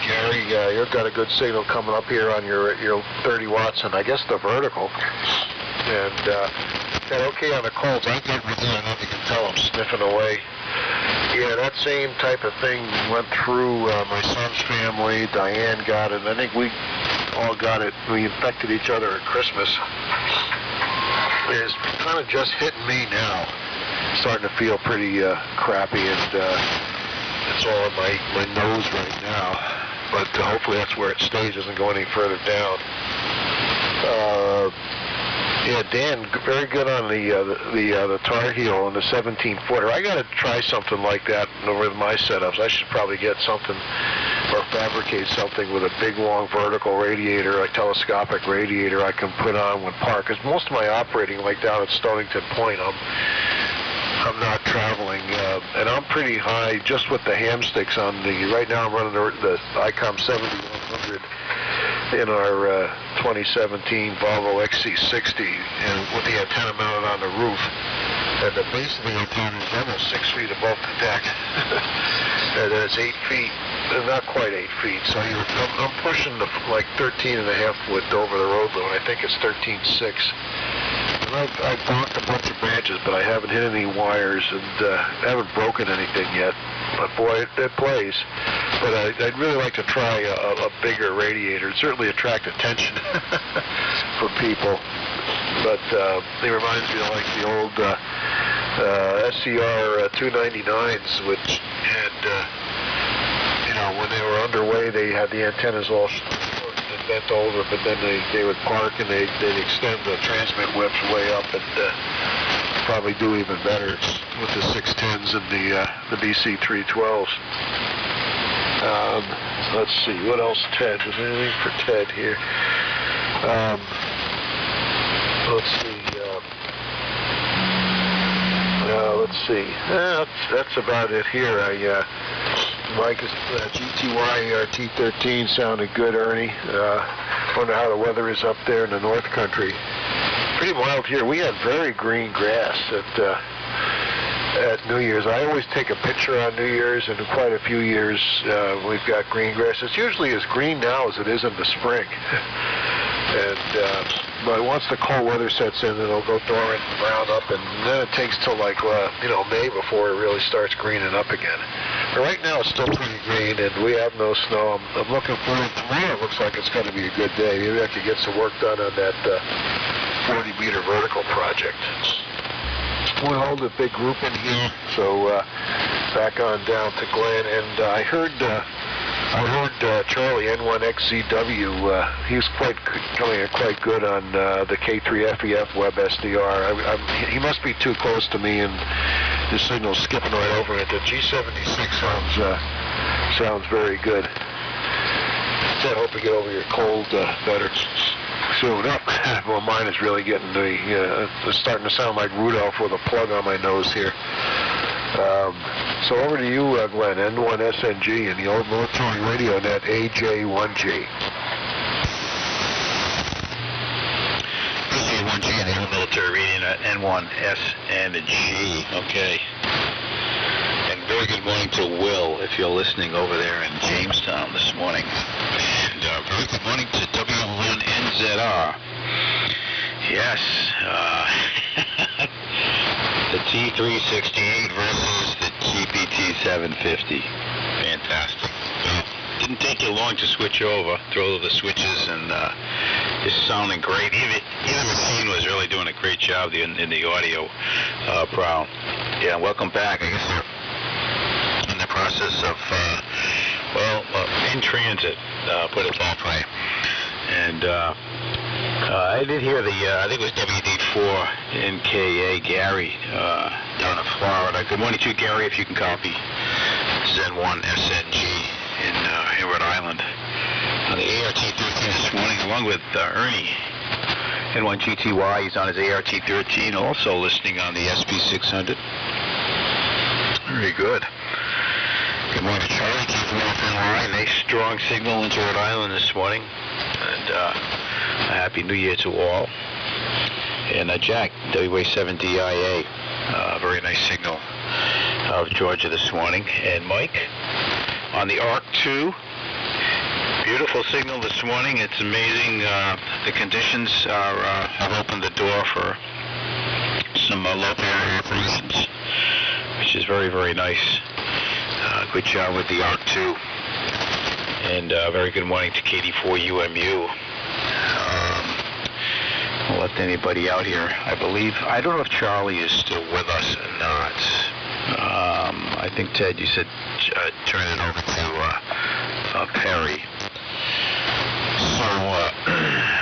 [SPEAKER 3] Gary, you've got a good signal coming up here on your 30 watts, and I guess the vertical. And that okay on the calls. I got everything. I know you can tell I'm sniffing away. Yeah, that same type of thing went through my son's family. Diane got it, and I think we all got it. We infected each other at Christmas. It's kind of just hitting me now. Starting to feel pretty crappy, and it's all in my nose right now. But hopefully that's where it stays, doesn't go any further down. Yeah, Dan, very good on the Tar Heel and the 17-footer. I got to try something like that with my setups. I should probably get something or fabricate something with a big, long vertical radiator, a telescopic radiator I can put on when parked. Because most of my operating, like down at Stonington Point, I'm not traveling, and I'm pretty high just with the ham sticks on the. Right now I'm running the ICOM 7100 in our 2017 Volvo XC60, and with the antenna mounted on the roof. And the base of the antenna is almost 6 feet above the deck, and it's 8 feet, not quite 8 feet. So I'm pushing the like 13.5 foot over the road though, and I think it's 13.6. I've blocked a bunch of branches, but I haven't hit any wires, and haven't broken anything yet. But boy, it plays. But I'd really like to try a bigger radiator. It'd certainly attract attention from people. But it reminds me of like the old SCR 299s, which had, when they were underway, they had the antennas all bent over, but then they would park and they'd extend the transmit whips way up, and probably do even better with the 610s and the BC 312s. Let's see, what else, Ted? Is there anything for Ted here? Let's see. That's about it here. Mike's GTY T13 sounded good, Ernie. Wonder how the weather is up there in the North Country. Pretty mild here. We had very green grass at New Year's. I always take a picture on New Year's, and in quite a few years we've got green grass. It's usually as green now as it is in the spring. But once the cold weather sets in, it'll go dormant and brown up, and then it takes till like May before it really starts greening up again. But right now it's still pretty green, and we have no snow. I'm looking forward. Tomorrow it looks like it's going to be a good day. Maybe I could get some work done on that 40-meter vertical project. We'll hold a big group in here, so back on down to Glenn, and I heard Charlie N1XCW. He was coming in quite good on the K3FEF web SDR. He must be too close to me, and his signal's skipping right over it. The G76 sounds very good. I hope you get over your cold better soon. Well, mine is really getting it's starting to sound like Rudolph with a plug on my nose here. So over to you, Glenn, N1SNG in the old military radio net AJ1G.
[SPEAKER 2] AJ1G in the old military radio net N1SNG. Okay. And very good morning to Will, if you're listening over there in Jamestown this morning. And very good morning to W1NZR. Yes. The T368 versus the GPT 750. Fantastic. Well, didn't take you long to switch over, throw the switches, and it's sounding great. Either machine was really doing a great job in the audio, Brown. Yeah, welcome back. I guess they're in the process of, in transit, put it that way. And I did hear I think it was WD4NKA Gary down in Florida. Good morning to you, Gary, if you can copy Zen1SNG in Rhode Island. On the ART-13 this morning, along with Ernie, N1GTY. He's on his ART-13, also listening on the SP600. Very good. Good morning, Charlie. K4FNY. Nice strong signal into Rhode Island this morning. And a Happy New Year to all. And Jack, WA7DIA, very nice signal out of Georgia this morning. And Mike on the ARC-2, beautiful signal this morning. It's amazing. The conditions have opened the door for some local area operations, which is very, very nice. Good job with the ARC-2. And very good morning to KD4UMU. I'll let anybody out here. I don't know if Charlie is still with us or not. I think, Ted, you said turn it over to Perry. So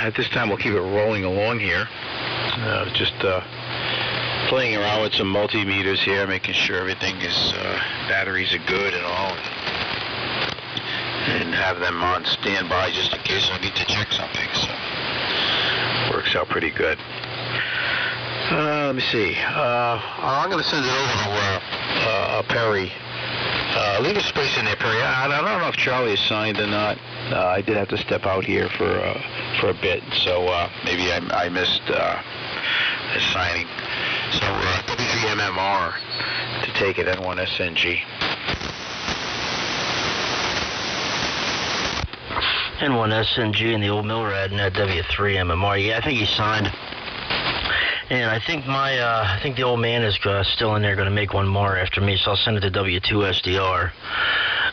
[SPEAKER 2] at this time, we'll keep it rolling along here. Just playing around with some multimeters here, making sure everything is, batteries are good and all. And have them on standby just in case I need to check something. So works out pretty good. Let me see. I'm going to send it over to Perry. Leave a space in there, Perry. I don't know if Charlie is signed or not. I did have to step out here for a bit, so maybe I missed his signing. So W3MMR to take it, N1SNG.
[SPEAKER 5] N1SNG in the old Milrad and W3MMR. Yeah, I think he signed. And I think I think the old man is still in there, going to make one more after me, so I'll send it to W2SDR.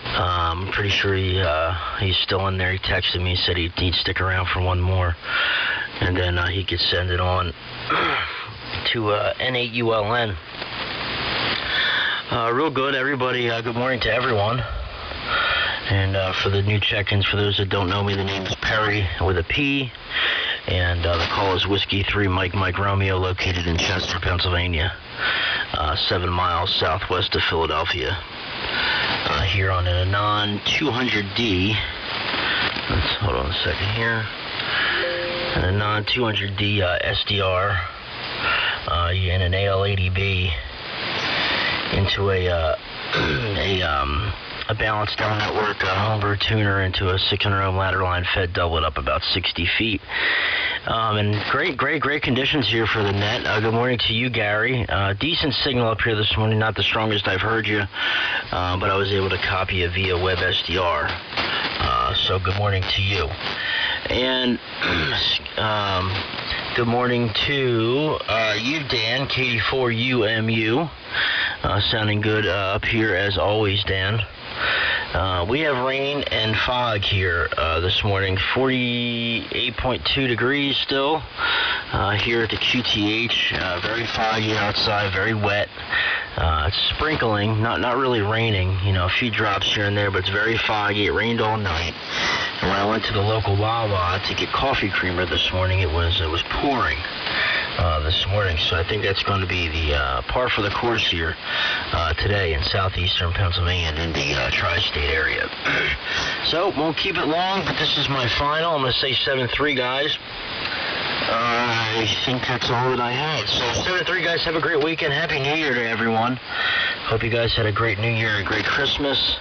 [SPEAKER 5] I'm pretty sure he's still in there. He texted me, said he'd stick around for one more, and then he could send it on to N8ULN. Real good, everybody. Good morning to everyone. And for the new check-ins, for those that don't know me, the name is Perry with a P. And the call is Whiskey 3 Mike Romeo, located in Chester, Pennsylvania, 7 miles southwest of Philadelphia. Here on an Anon 200D. Hold on a second here. An Anon 200D SDR and an AL80B into a balanced down network homebrew tuner into a 600 ohm ladder line fed double it up about 60 feet. And great conditions here for the net. Good morning to you, Gary. Decent signal up here this morning, not the strongest I've heard you, but I was able to copy you via web SDR. So good morning to you. And good morning to you, Dan, KD4UMU. Sounding good up here as always, Dan. We have rain and fog here this morning. 48.2 degrees still here at the QTH. Very foggy outside, very wet. It's sprinkling, not really raining. You know, a few drops here and there, but it's very foggy. It rained all night. And when I went to the local Wawa to get coffee creamer this morning, it was pouring this morning. So I think that's going to be the par for the course here today in southeastern Pennsylvania and in the tri-state area. So won't keep it long, but this is my final. I'm going to say 7-3, guys. I think that's all that I had. So 7-3, guys. Have a great weekend. Happy New Year to everyone. Hope you guys had a great New Year, a great Christmas.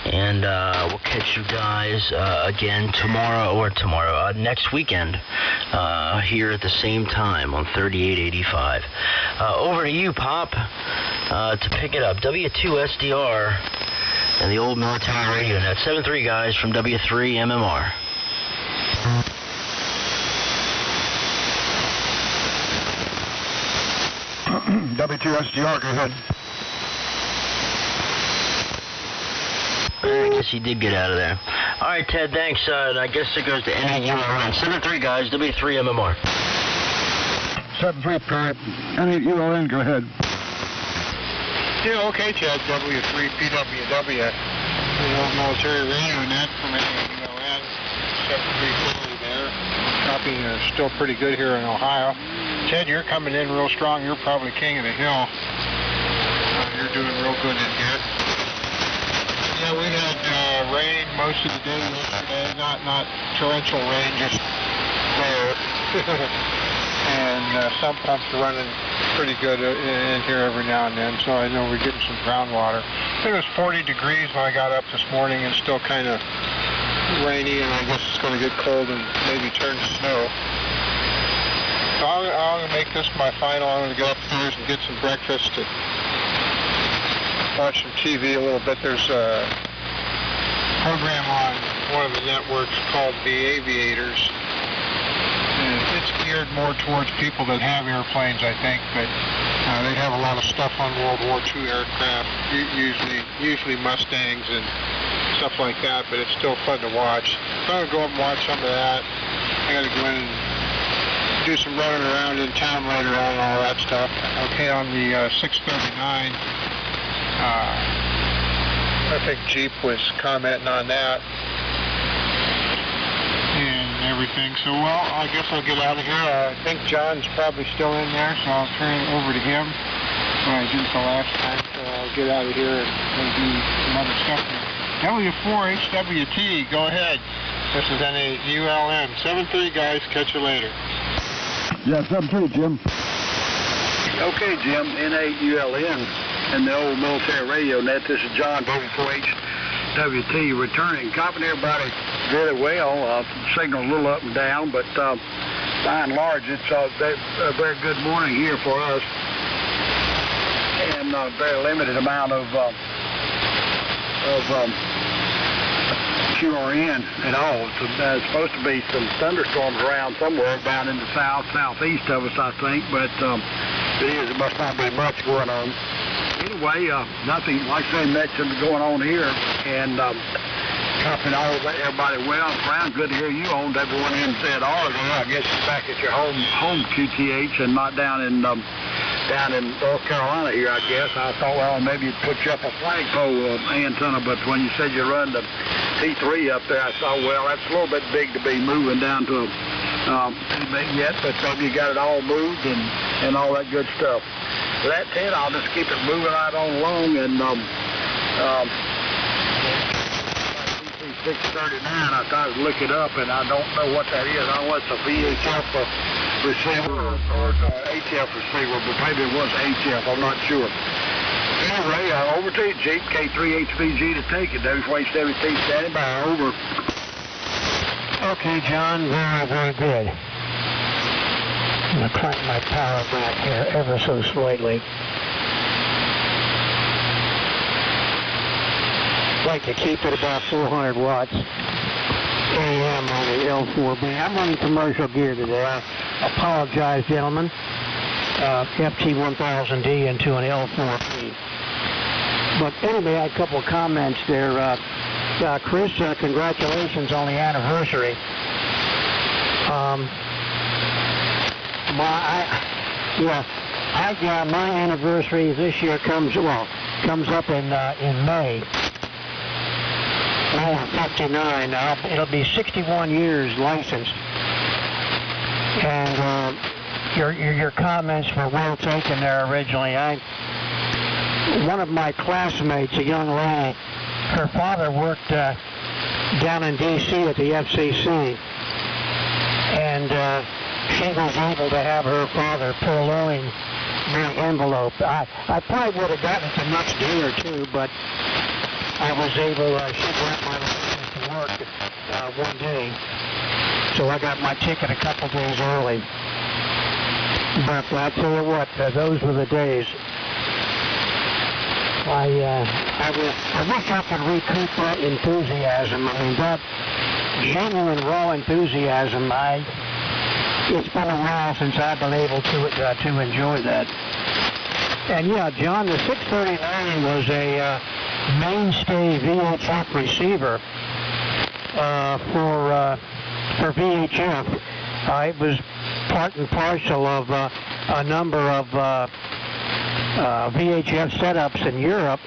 [SPEAKER 5] And we'll catch you guys again next weekend here at the same time on 3885. Over to you, Pop, to pick it up. W2SDR and the old military radio net. 7-3, guys, from W3MMR.
[SPEAKER 1] W2SDR, go ahead.
[SPEAKER 5] I guess he did get out of there. All right, Ted, thanks. And I guess it goes to NAULN. 7-3, guys, W3MMR.
[SPEAKER 1] 7-3, NAULN, go ahead.
[SPEAKER 7] Yeah, okay, Ted, W3PWW. The old military radio net from NAULN. 7-3 there. Copy still pretty good here in Ohio. Ted, you're coming in real strong. You're probably king of the hill. You're doing real good in here. Yeah, we had rain most of the day yesterday. Not torrential rain, just there. And some pumps are running pretty good in here every now and then, so I know we're getting some groundwater. I think it was 40 degrees when I got up this morning and still kind of rainy, and I guess it's going to get cold and maybe turn to snow. So I'm going to make this my final. I'm going to go upstairs and get some breakfast and watch some TV a little bit. There's a program on one of the networks called The Aviators. And it's geared more towards people that have airplanes, I think, but they have a lot of stuff on World War II aircraft, usually Mustangs and stuff like that, but it's still fun to watch. So I'm going to go up and watch some of that. I got to go in and do some running around in town later on and all that stuff. Okay, on the 639, I think Jeep was commenting on that and everything. So, well, I guess I'll get out of here. I think John's probably still in there, so I'll turn it over to him. Well, I did the last time, so I'll get out of here and do some other stuff here. W4HWT, go ahead. This is NAULN. 7-3, guys. Catch you later.
[SPEAKER 1] Yeah, 7-3, Jim.
[SPEAKER 8] Okay, Jim, NAULN and the old military radio net. This is John, W4HWT, returning. Copying everybody very well. Signal a little up and down, but by and large, it's a very good morning here for us. And a very limited amount of QRN at all. There's supposed to be some thunderstorms around somewhere down in the southeast of us, I think, but it must not be much going on. Anyway, nothing, like I say, much going on here, and copying all everybody well. Brown, good to hear you on W1NZR. I guess you're back at your home QTH and not down in North Carolina here, I guess. I thought, well, maybe you'd put you up a flagpole antenna, but when you said you run the T3 up there, I thought, well, that's a little bit big to be moving down to a yet, but you got it all moved and all that good stuff. With that, Ted, I'll just keep it moving right on along, and 639, I tried to look it up, and I don't know what that is. I don't know if it's a VHF receiver or HF receiver, but maybe it was HF. I'm not sure. Anyway, over to you, Jeep, K3HVG to take it. Dose Waste WT standing by. Over.
[SPEAKER 4] Okay, John, very, very good. I'm going to crank my power back here ever so slightly. Like to keep it about 400 watts AM on the L4B. I'm running commercial gear today. I apologize, gentlemen. FT1000D into an L4B. But anyway, I had a couple of comments there. Chris, congratulations on the anniversary. My anniversary this year comes up in May. I'm 59. It'll be 61 years licensed. And your comments were well taken there originally. One of my classmates, a young lady, her father worked down in D.C. at the FCC. And she was able to have her father purloin my envelope. I probably would have gotten it the next day or two, but I was able, she brought my license to work one day, so I got my ticket a couple days early. But I tell you what, those were the days. I wish I could recoup that enthusiasm. I mean, that genuine raw enthusiasm. It's been a while since I've been able to enjoy that. And yeah, John, the 639 was a mainstay VHF receiver for VHF. It was part and parcel of a number of VHF setups in Europe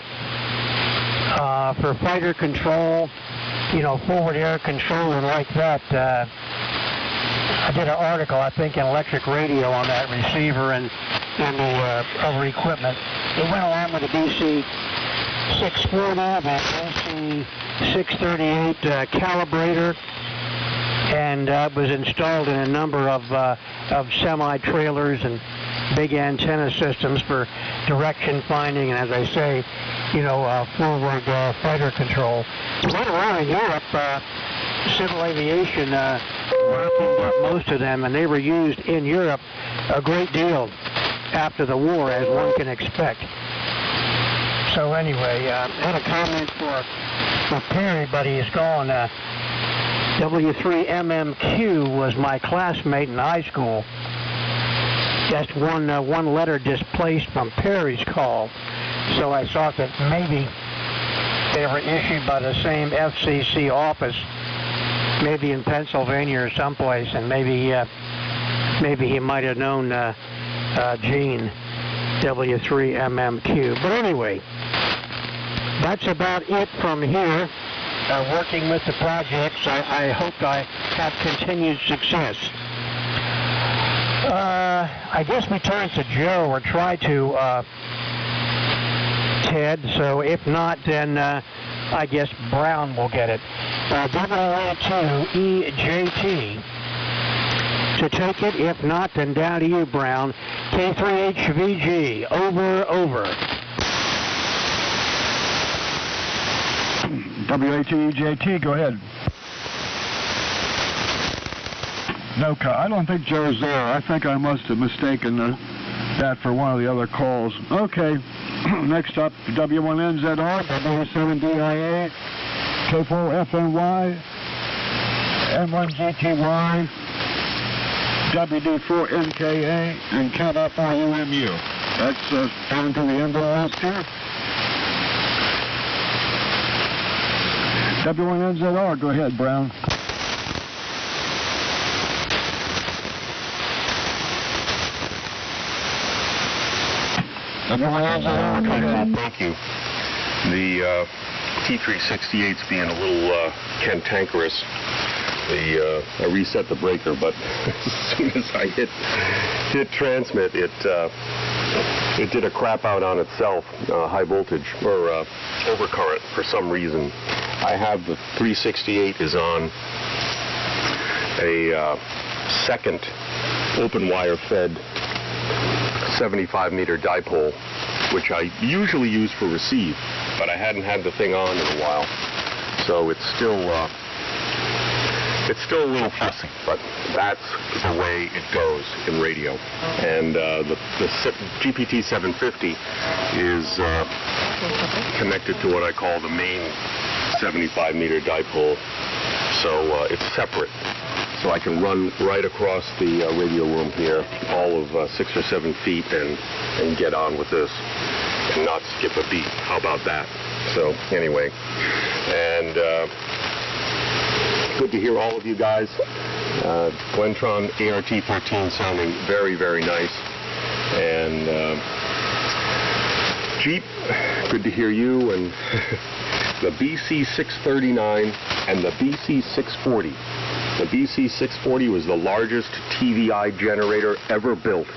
[SPEAKER 4] for fighter control, forward air control and like that. I did an article, I think, in Electric Radio on that receiver and the other equipment. It went along with the DC 640, the DC 638 calibrator, and was installed in a number of semi-trailers and big antenna systems for direction finding and, as I say, forward fighter control. Later on in Europe, civil aviation opened up most of them, and they were used in Europe a great deal after the war, as one can expect. So anyway, I had a comment for Perry, but he's gone. W3MMQ was my classmate in high school. Just one letter displaced from Perry's call. So I thought that maybe they were issued by the same FCC office, maybe in Pennsylvania or someplace, and maybe he might have known Gene, W3MMQ. But anyway, that's about it from here. Working with the projects, I hope I have continued success. I guess we turn to Joe, or try to, Ted, so if not, then I guess Brown will get it. WA2EJT to take it. If not, then down to you, Brown. K3HVG, over.
[SPEAKER 1] WA2EJT, go ahead. No, I don't think Joe's there. I think I must have mistaken that for one of the other calls. Okay, next up, W1NZR, W7DIA, K4FNY, M1GTY, WD4NKA, and CAT4UMU. That's down to the end of the list here. W1NZR, go ahead, Brown.
[SPEAKER 10] Thank you. The T368's being a little cantankerous. I reset the breaker, but as soon as I hit transmit, it did a crap out on itself, high voltage or overcurrent for some reason. I have the 368 is on a second open wire fed 75 meter dipole, which I usually use for receive, but I hadn't had the thing on in a while, so it's still a little fussy, but that's the way it goes in radio. And the GPT 750 is connected to what I call the main 75 meter dipole, so it's separate. So I can run right across the radio room here, all of 6 or 7 feet, and get on with this and not skip a beat. How about that? So anyway, and good to hear all of you guys. Glentron ART-14 sounding very, very nice. And Jeep, good to hear you. And the BC639 and the BC640. The BC640 was the largest TVI generator ever built,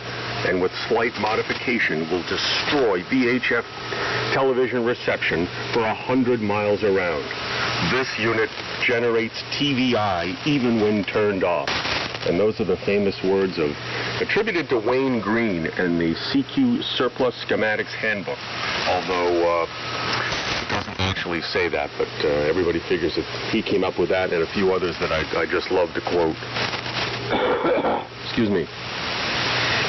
[SPEAKER 10] and with slight modification will destroy VHF television reception for 100 miles around. This unit generates TVI even when turned off. And those are the famous words attributed to Wayne Green in the CQ Surplus Schematics Handbook, although it doesn't actually say that, but everybody figures that he came up with that and a few others that I just love to quote. Excuse me.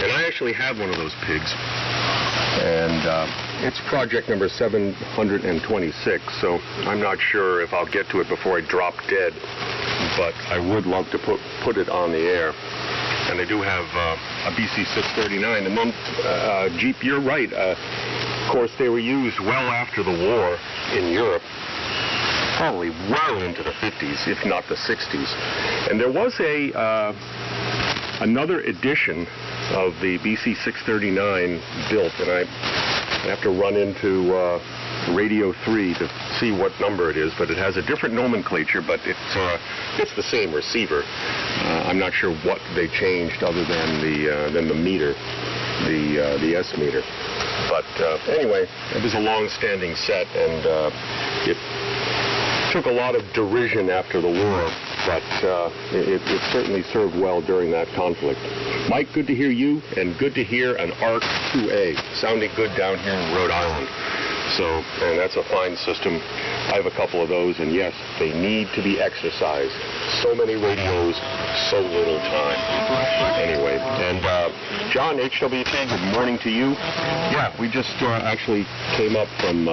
[SPEAKER 10] And I actually have one of those pigs, and it's project number 726, so I'm not sure if I'll get to it before I drop dead, but I would love to put it on the air. And I do have a BC639, and then Jeep, you're right. Of course, they were used well after the war in Europe, probably well into the 50s, if not the 60s. And there was another edition of the BC639 built, and I have to run into Radio 3 to see what number it is, but it has a different nomenclature, but it's the same receiver. I'm not sure what they changed other than the meter, the S meter. But anyway, it was a long-standing set, and it took a lot of derision after the war, but it certainly served well during that conflict. Mike, good to hear you, and good to hear an ARC 2A, sounding good down here in Rhode Island. So, and that's a fine system. I have a couple of those, and yes, they need to be exercised. So many radios, so little time. Anyway, and John, HWT, good morning to you. Yeah, we just actually came up from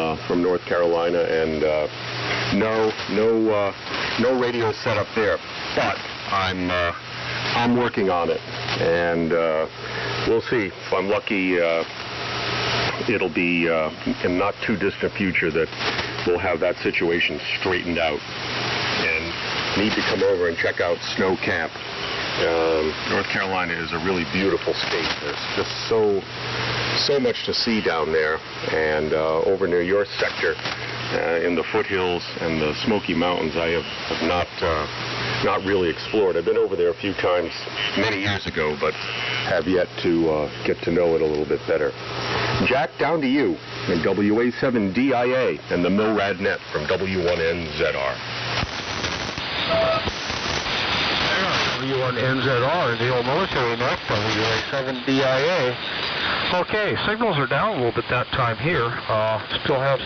[SPEAKER 10] North Carolina, and no radio set up there, but I'm working on it, and we'll see. If I'm lucky, it'll be in not too distant future that we'll have that situation straightened out, and need to come over and check out Snow Camp. North Carolina is a really beautiful state. There's just so much to see down there, and over near your sector, in the foothills and the Smoky Mountains, I have not really explored. I've been over there a few times many years ago, but have yet to get to know it a little bit better. Jack, down to you in WA7DIA and the MILRAD-NET from W1NZR.
[SPEAKER 15] W1NZR, the old military net, WA7DIA. Okay, signals are down a little bit that time here. Still have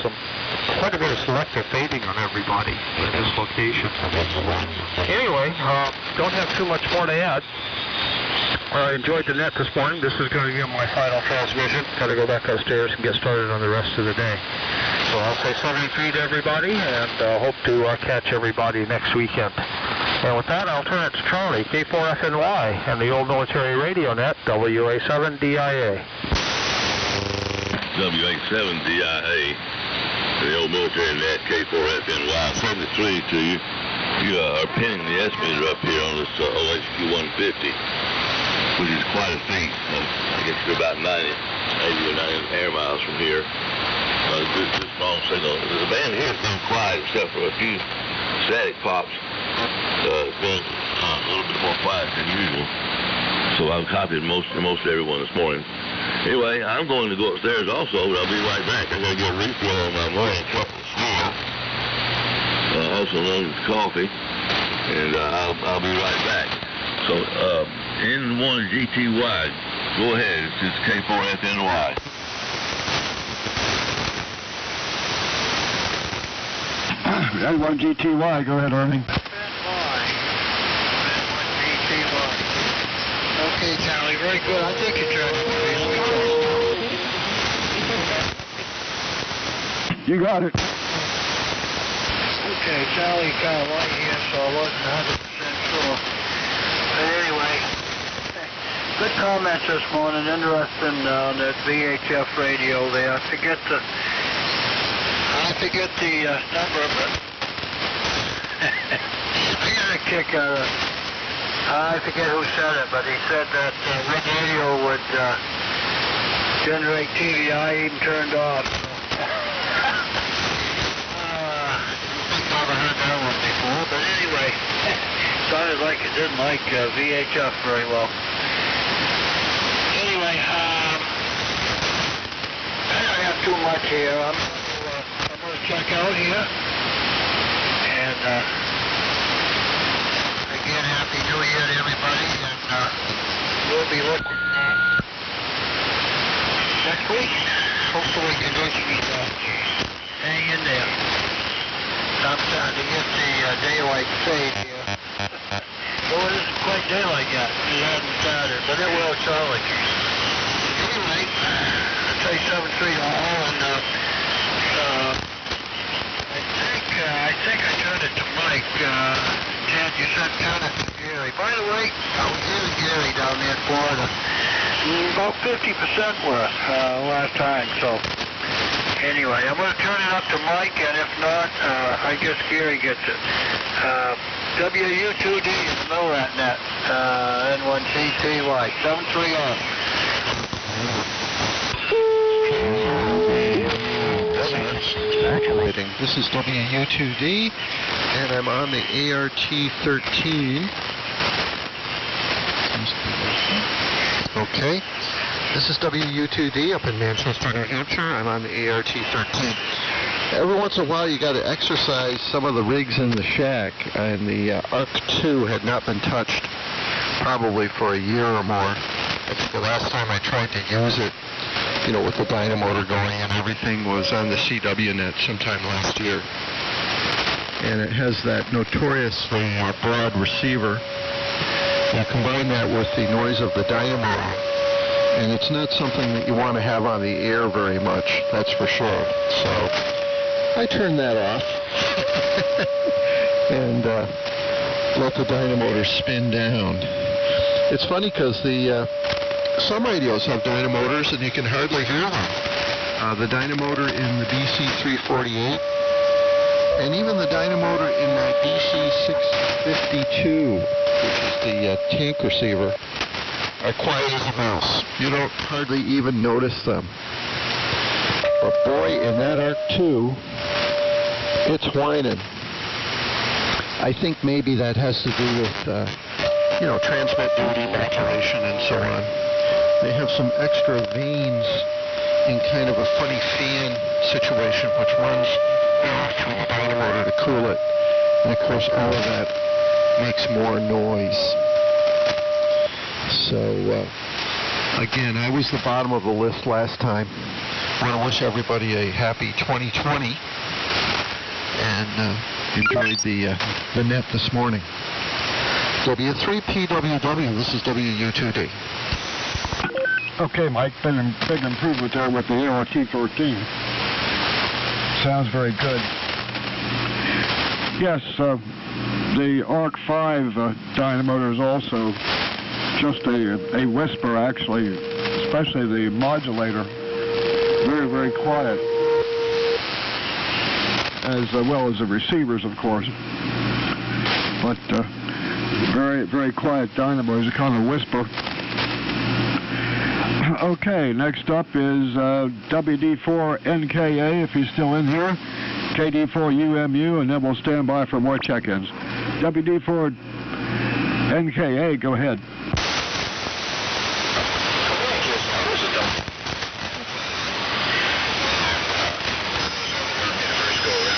[SPEAKER 15] quite a bit of selective fading on everybody in this location. Anyway, don't have too much more to add. I enjoyed the net this morning. This is going to be my final transmission. Got to go back upstairs and get started on the rest of the day. So I'll say 73 to everybody, and hope to catch everybody next weekend. And with that, I'll turn it to Charlie, K4FNY, and the old military radio net, WA7DIA.
[SPEAKER 11] WA7DIA, the old military net, K4FNY, 73 to you. You are pinning the S-meter up here on this OHQ 150, which is quite a feat. I guess you're about 80 or 90 air miles from here. This strong signal. The band here is very quiet except for a few static pops. been a little bit more quiet than usual. So I've copied most everyone this morning. Anyway, I'm going to go upstairs also, but I'll be right back. I'm going to get a refill on my morning cup of smear, also known as coffee, and I'll be right back. So, N1 GTY, go ahead. It's K4FNY.
[SPEAKER 1] N1 GTY, go ahead, Ernie.
[SPEAKER 12] Okay, Charlie, very good. I'll take your turn.
[SPEAKER 1] You got it.
[SPEAKER 12] Okay, Charlie got a light here, so I wasn't 100% sure. But anyway, good comments this morning. Interesting on that VHF radio there. I forget the number, but I got a kick out of it. I forget who said it, but he said that when radio would generate TV, I even turned off. I've never heard that one before, but anyway, sounded like it didn't like VHF very well. Anyway, I don't have too much here. I'm going to check out here, and again, Happy New Year to everybody, and we'll be looking next week. Hopefully conditions hang in there. I'm starting to get the daylight fade here. Though it isn't quite daylight yet. It hasn't started, but it will shortly. Anyway, I'll tell you something to you all, and I think I turned it to Mike. Ted, you said turn it to Gary. By the way, I was hearing Gary down there in Florida. About 50% worth last time, so anyway, I'm going to turn it up to Mike, and if not, I guess Gary gets it. WU2D in the middle of that net, N1CCY, 730.
[SPEAKER 3] Activating. This is WU2D, and I'm on the ART-13. Okay. This is WU2D up in Manchester, New Hampshire. I'm on the ART-13. Every once in a while, you got to exercise some of the rigs in the shack, and the ARC-2 had not been touched probably for a year or more. I think the last time I tried to use it, you know, with the dynamotor going and everything, was on the CW net sometime last year. And it has that notoriously broad receiver. Now combine that with the noise of the dynamotor, and it's not something that you want to have on the air very much, that's for sure. So I turned that off and let the dynamotor spin down. It's funny because some radios have dynamotors and you can hardly hear them. The dynamotor in the DC-348 and even the dynamotor in my DC-652, which is the tank receiver, are quiet as a mouse. You don't hardly even notice them. But boy, in that ARC-2, it's whining. I think maybe that has to do with, you know, transmit duty, maturation, and so on. They have some extra vanes in kind of a funny fan situation, which runs through the dynamotor to cool it. And of course, all of that makes more noise. So, again, I was the bottom of the list last time. I want to wish everybody a happy 2020 and enjoyed the net this morning. W3PWW, this is WU2D.
[SPEAKER 1] Okay, Mike, big improvement there with the ART-13. Sounds very good. Yes, the ARC-5 dynamotor is also just a whisper, actually, especially the modulator. Very, very quiet, as well as the receivers, of course. But very, very quiet dynamotor, a kind of whisper. Okay, next up is WD4NKA, if he's still in here, KD4UMU, and then we'll stand by for more check-ins. WD4 NKA, go ahead.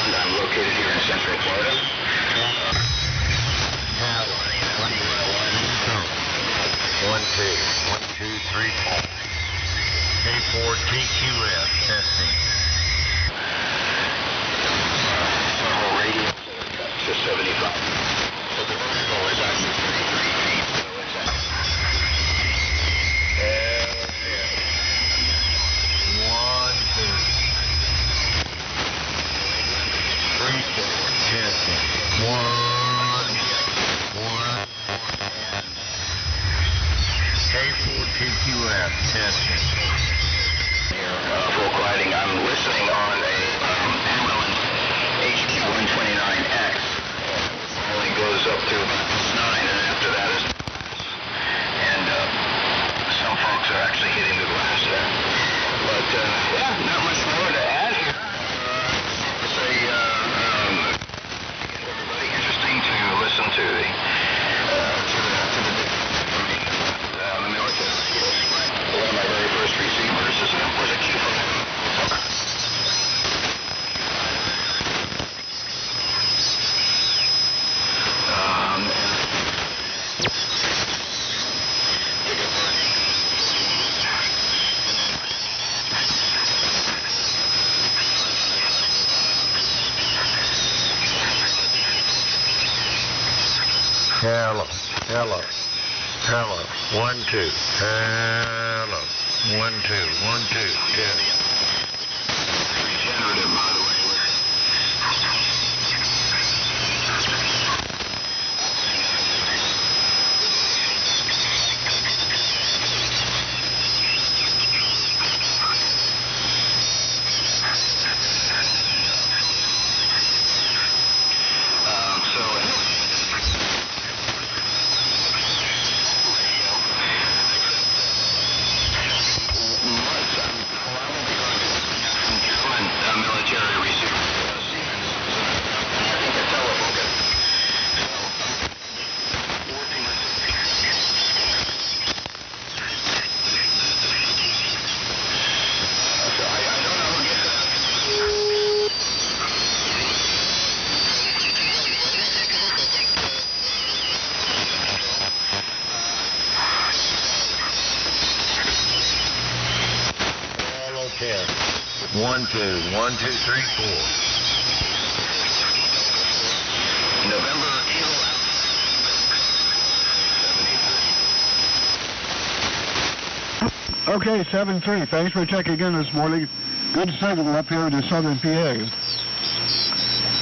[SPEAKER 13] I'm located here in Central Florida.
[SPEAKER 16] 1, 2, 3, 4. K4 TQF testing.
[SPEAKER 13] Thermal radio, just 75. So the vertical is actually 33 feet. So it's at
[SPEAKER 16] 1, 2, 3, 4. Testing. 1, 1. K4 TQF testing.
[SPEAKER 13] Full gliding. I'm listening on a Ambulance HQ-129X. Only goes up to about 9, and after that is... And some folks are actually hitting the glass there. But, yeah, not much more to add here. Say, everybody interesting to listen to the military. One of my very first receivers was a Q from him.
[SPEAKER 16] Hello. 1, 2. Hello. 1, 2, 1, 2. Yeah.
[SPEAKER 13] Regenerative, by the way. Military receiver, Siemens, I think a telephone. So I don't know who gets that.
[SPEAKER 16] All okay. 1, 2, 1, 2, 3, 4.
[SPEAKER 13] November
[SPEAKER 1] Okay, 7-3. Thanks for checking in this morning. Good signal up here in the southern PA.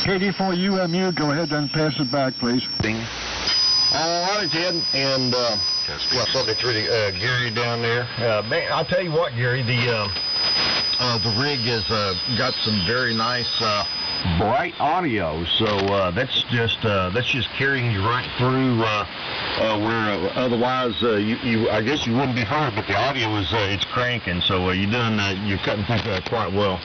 [SPEAKER 1] KD4UMU, go ahead and pass it back, please.
[SPEAKER 14] All right, Ted, and well, something through Gary down there. Man, I'll tell you what, Gary, the rig has got some very nice bright audio, so that's just carrying you right through where otherwise I guess you wouldn't be heard, but the audio is it's cranking, so you're cutting through quite well.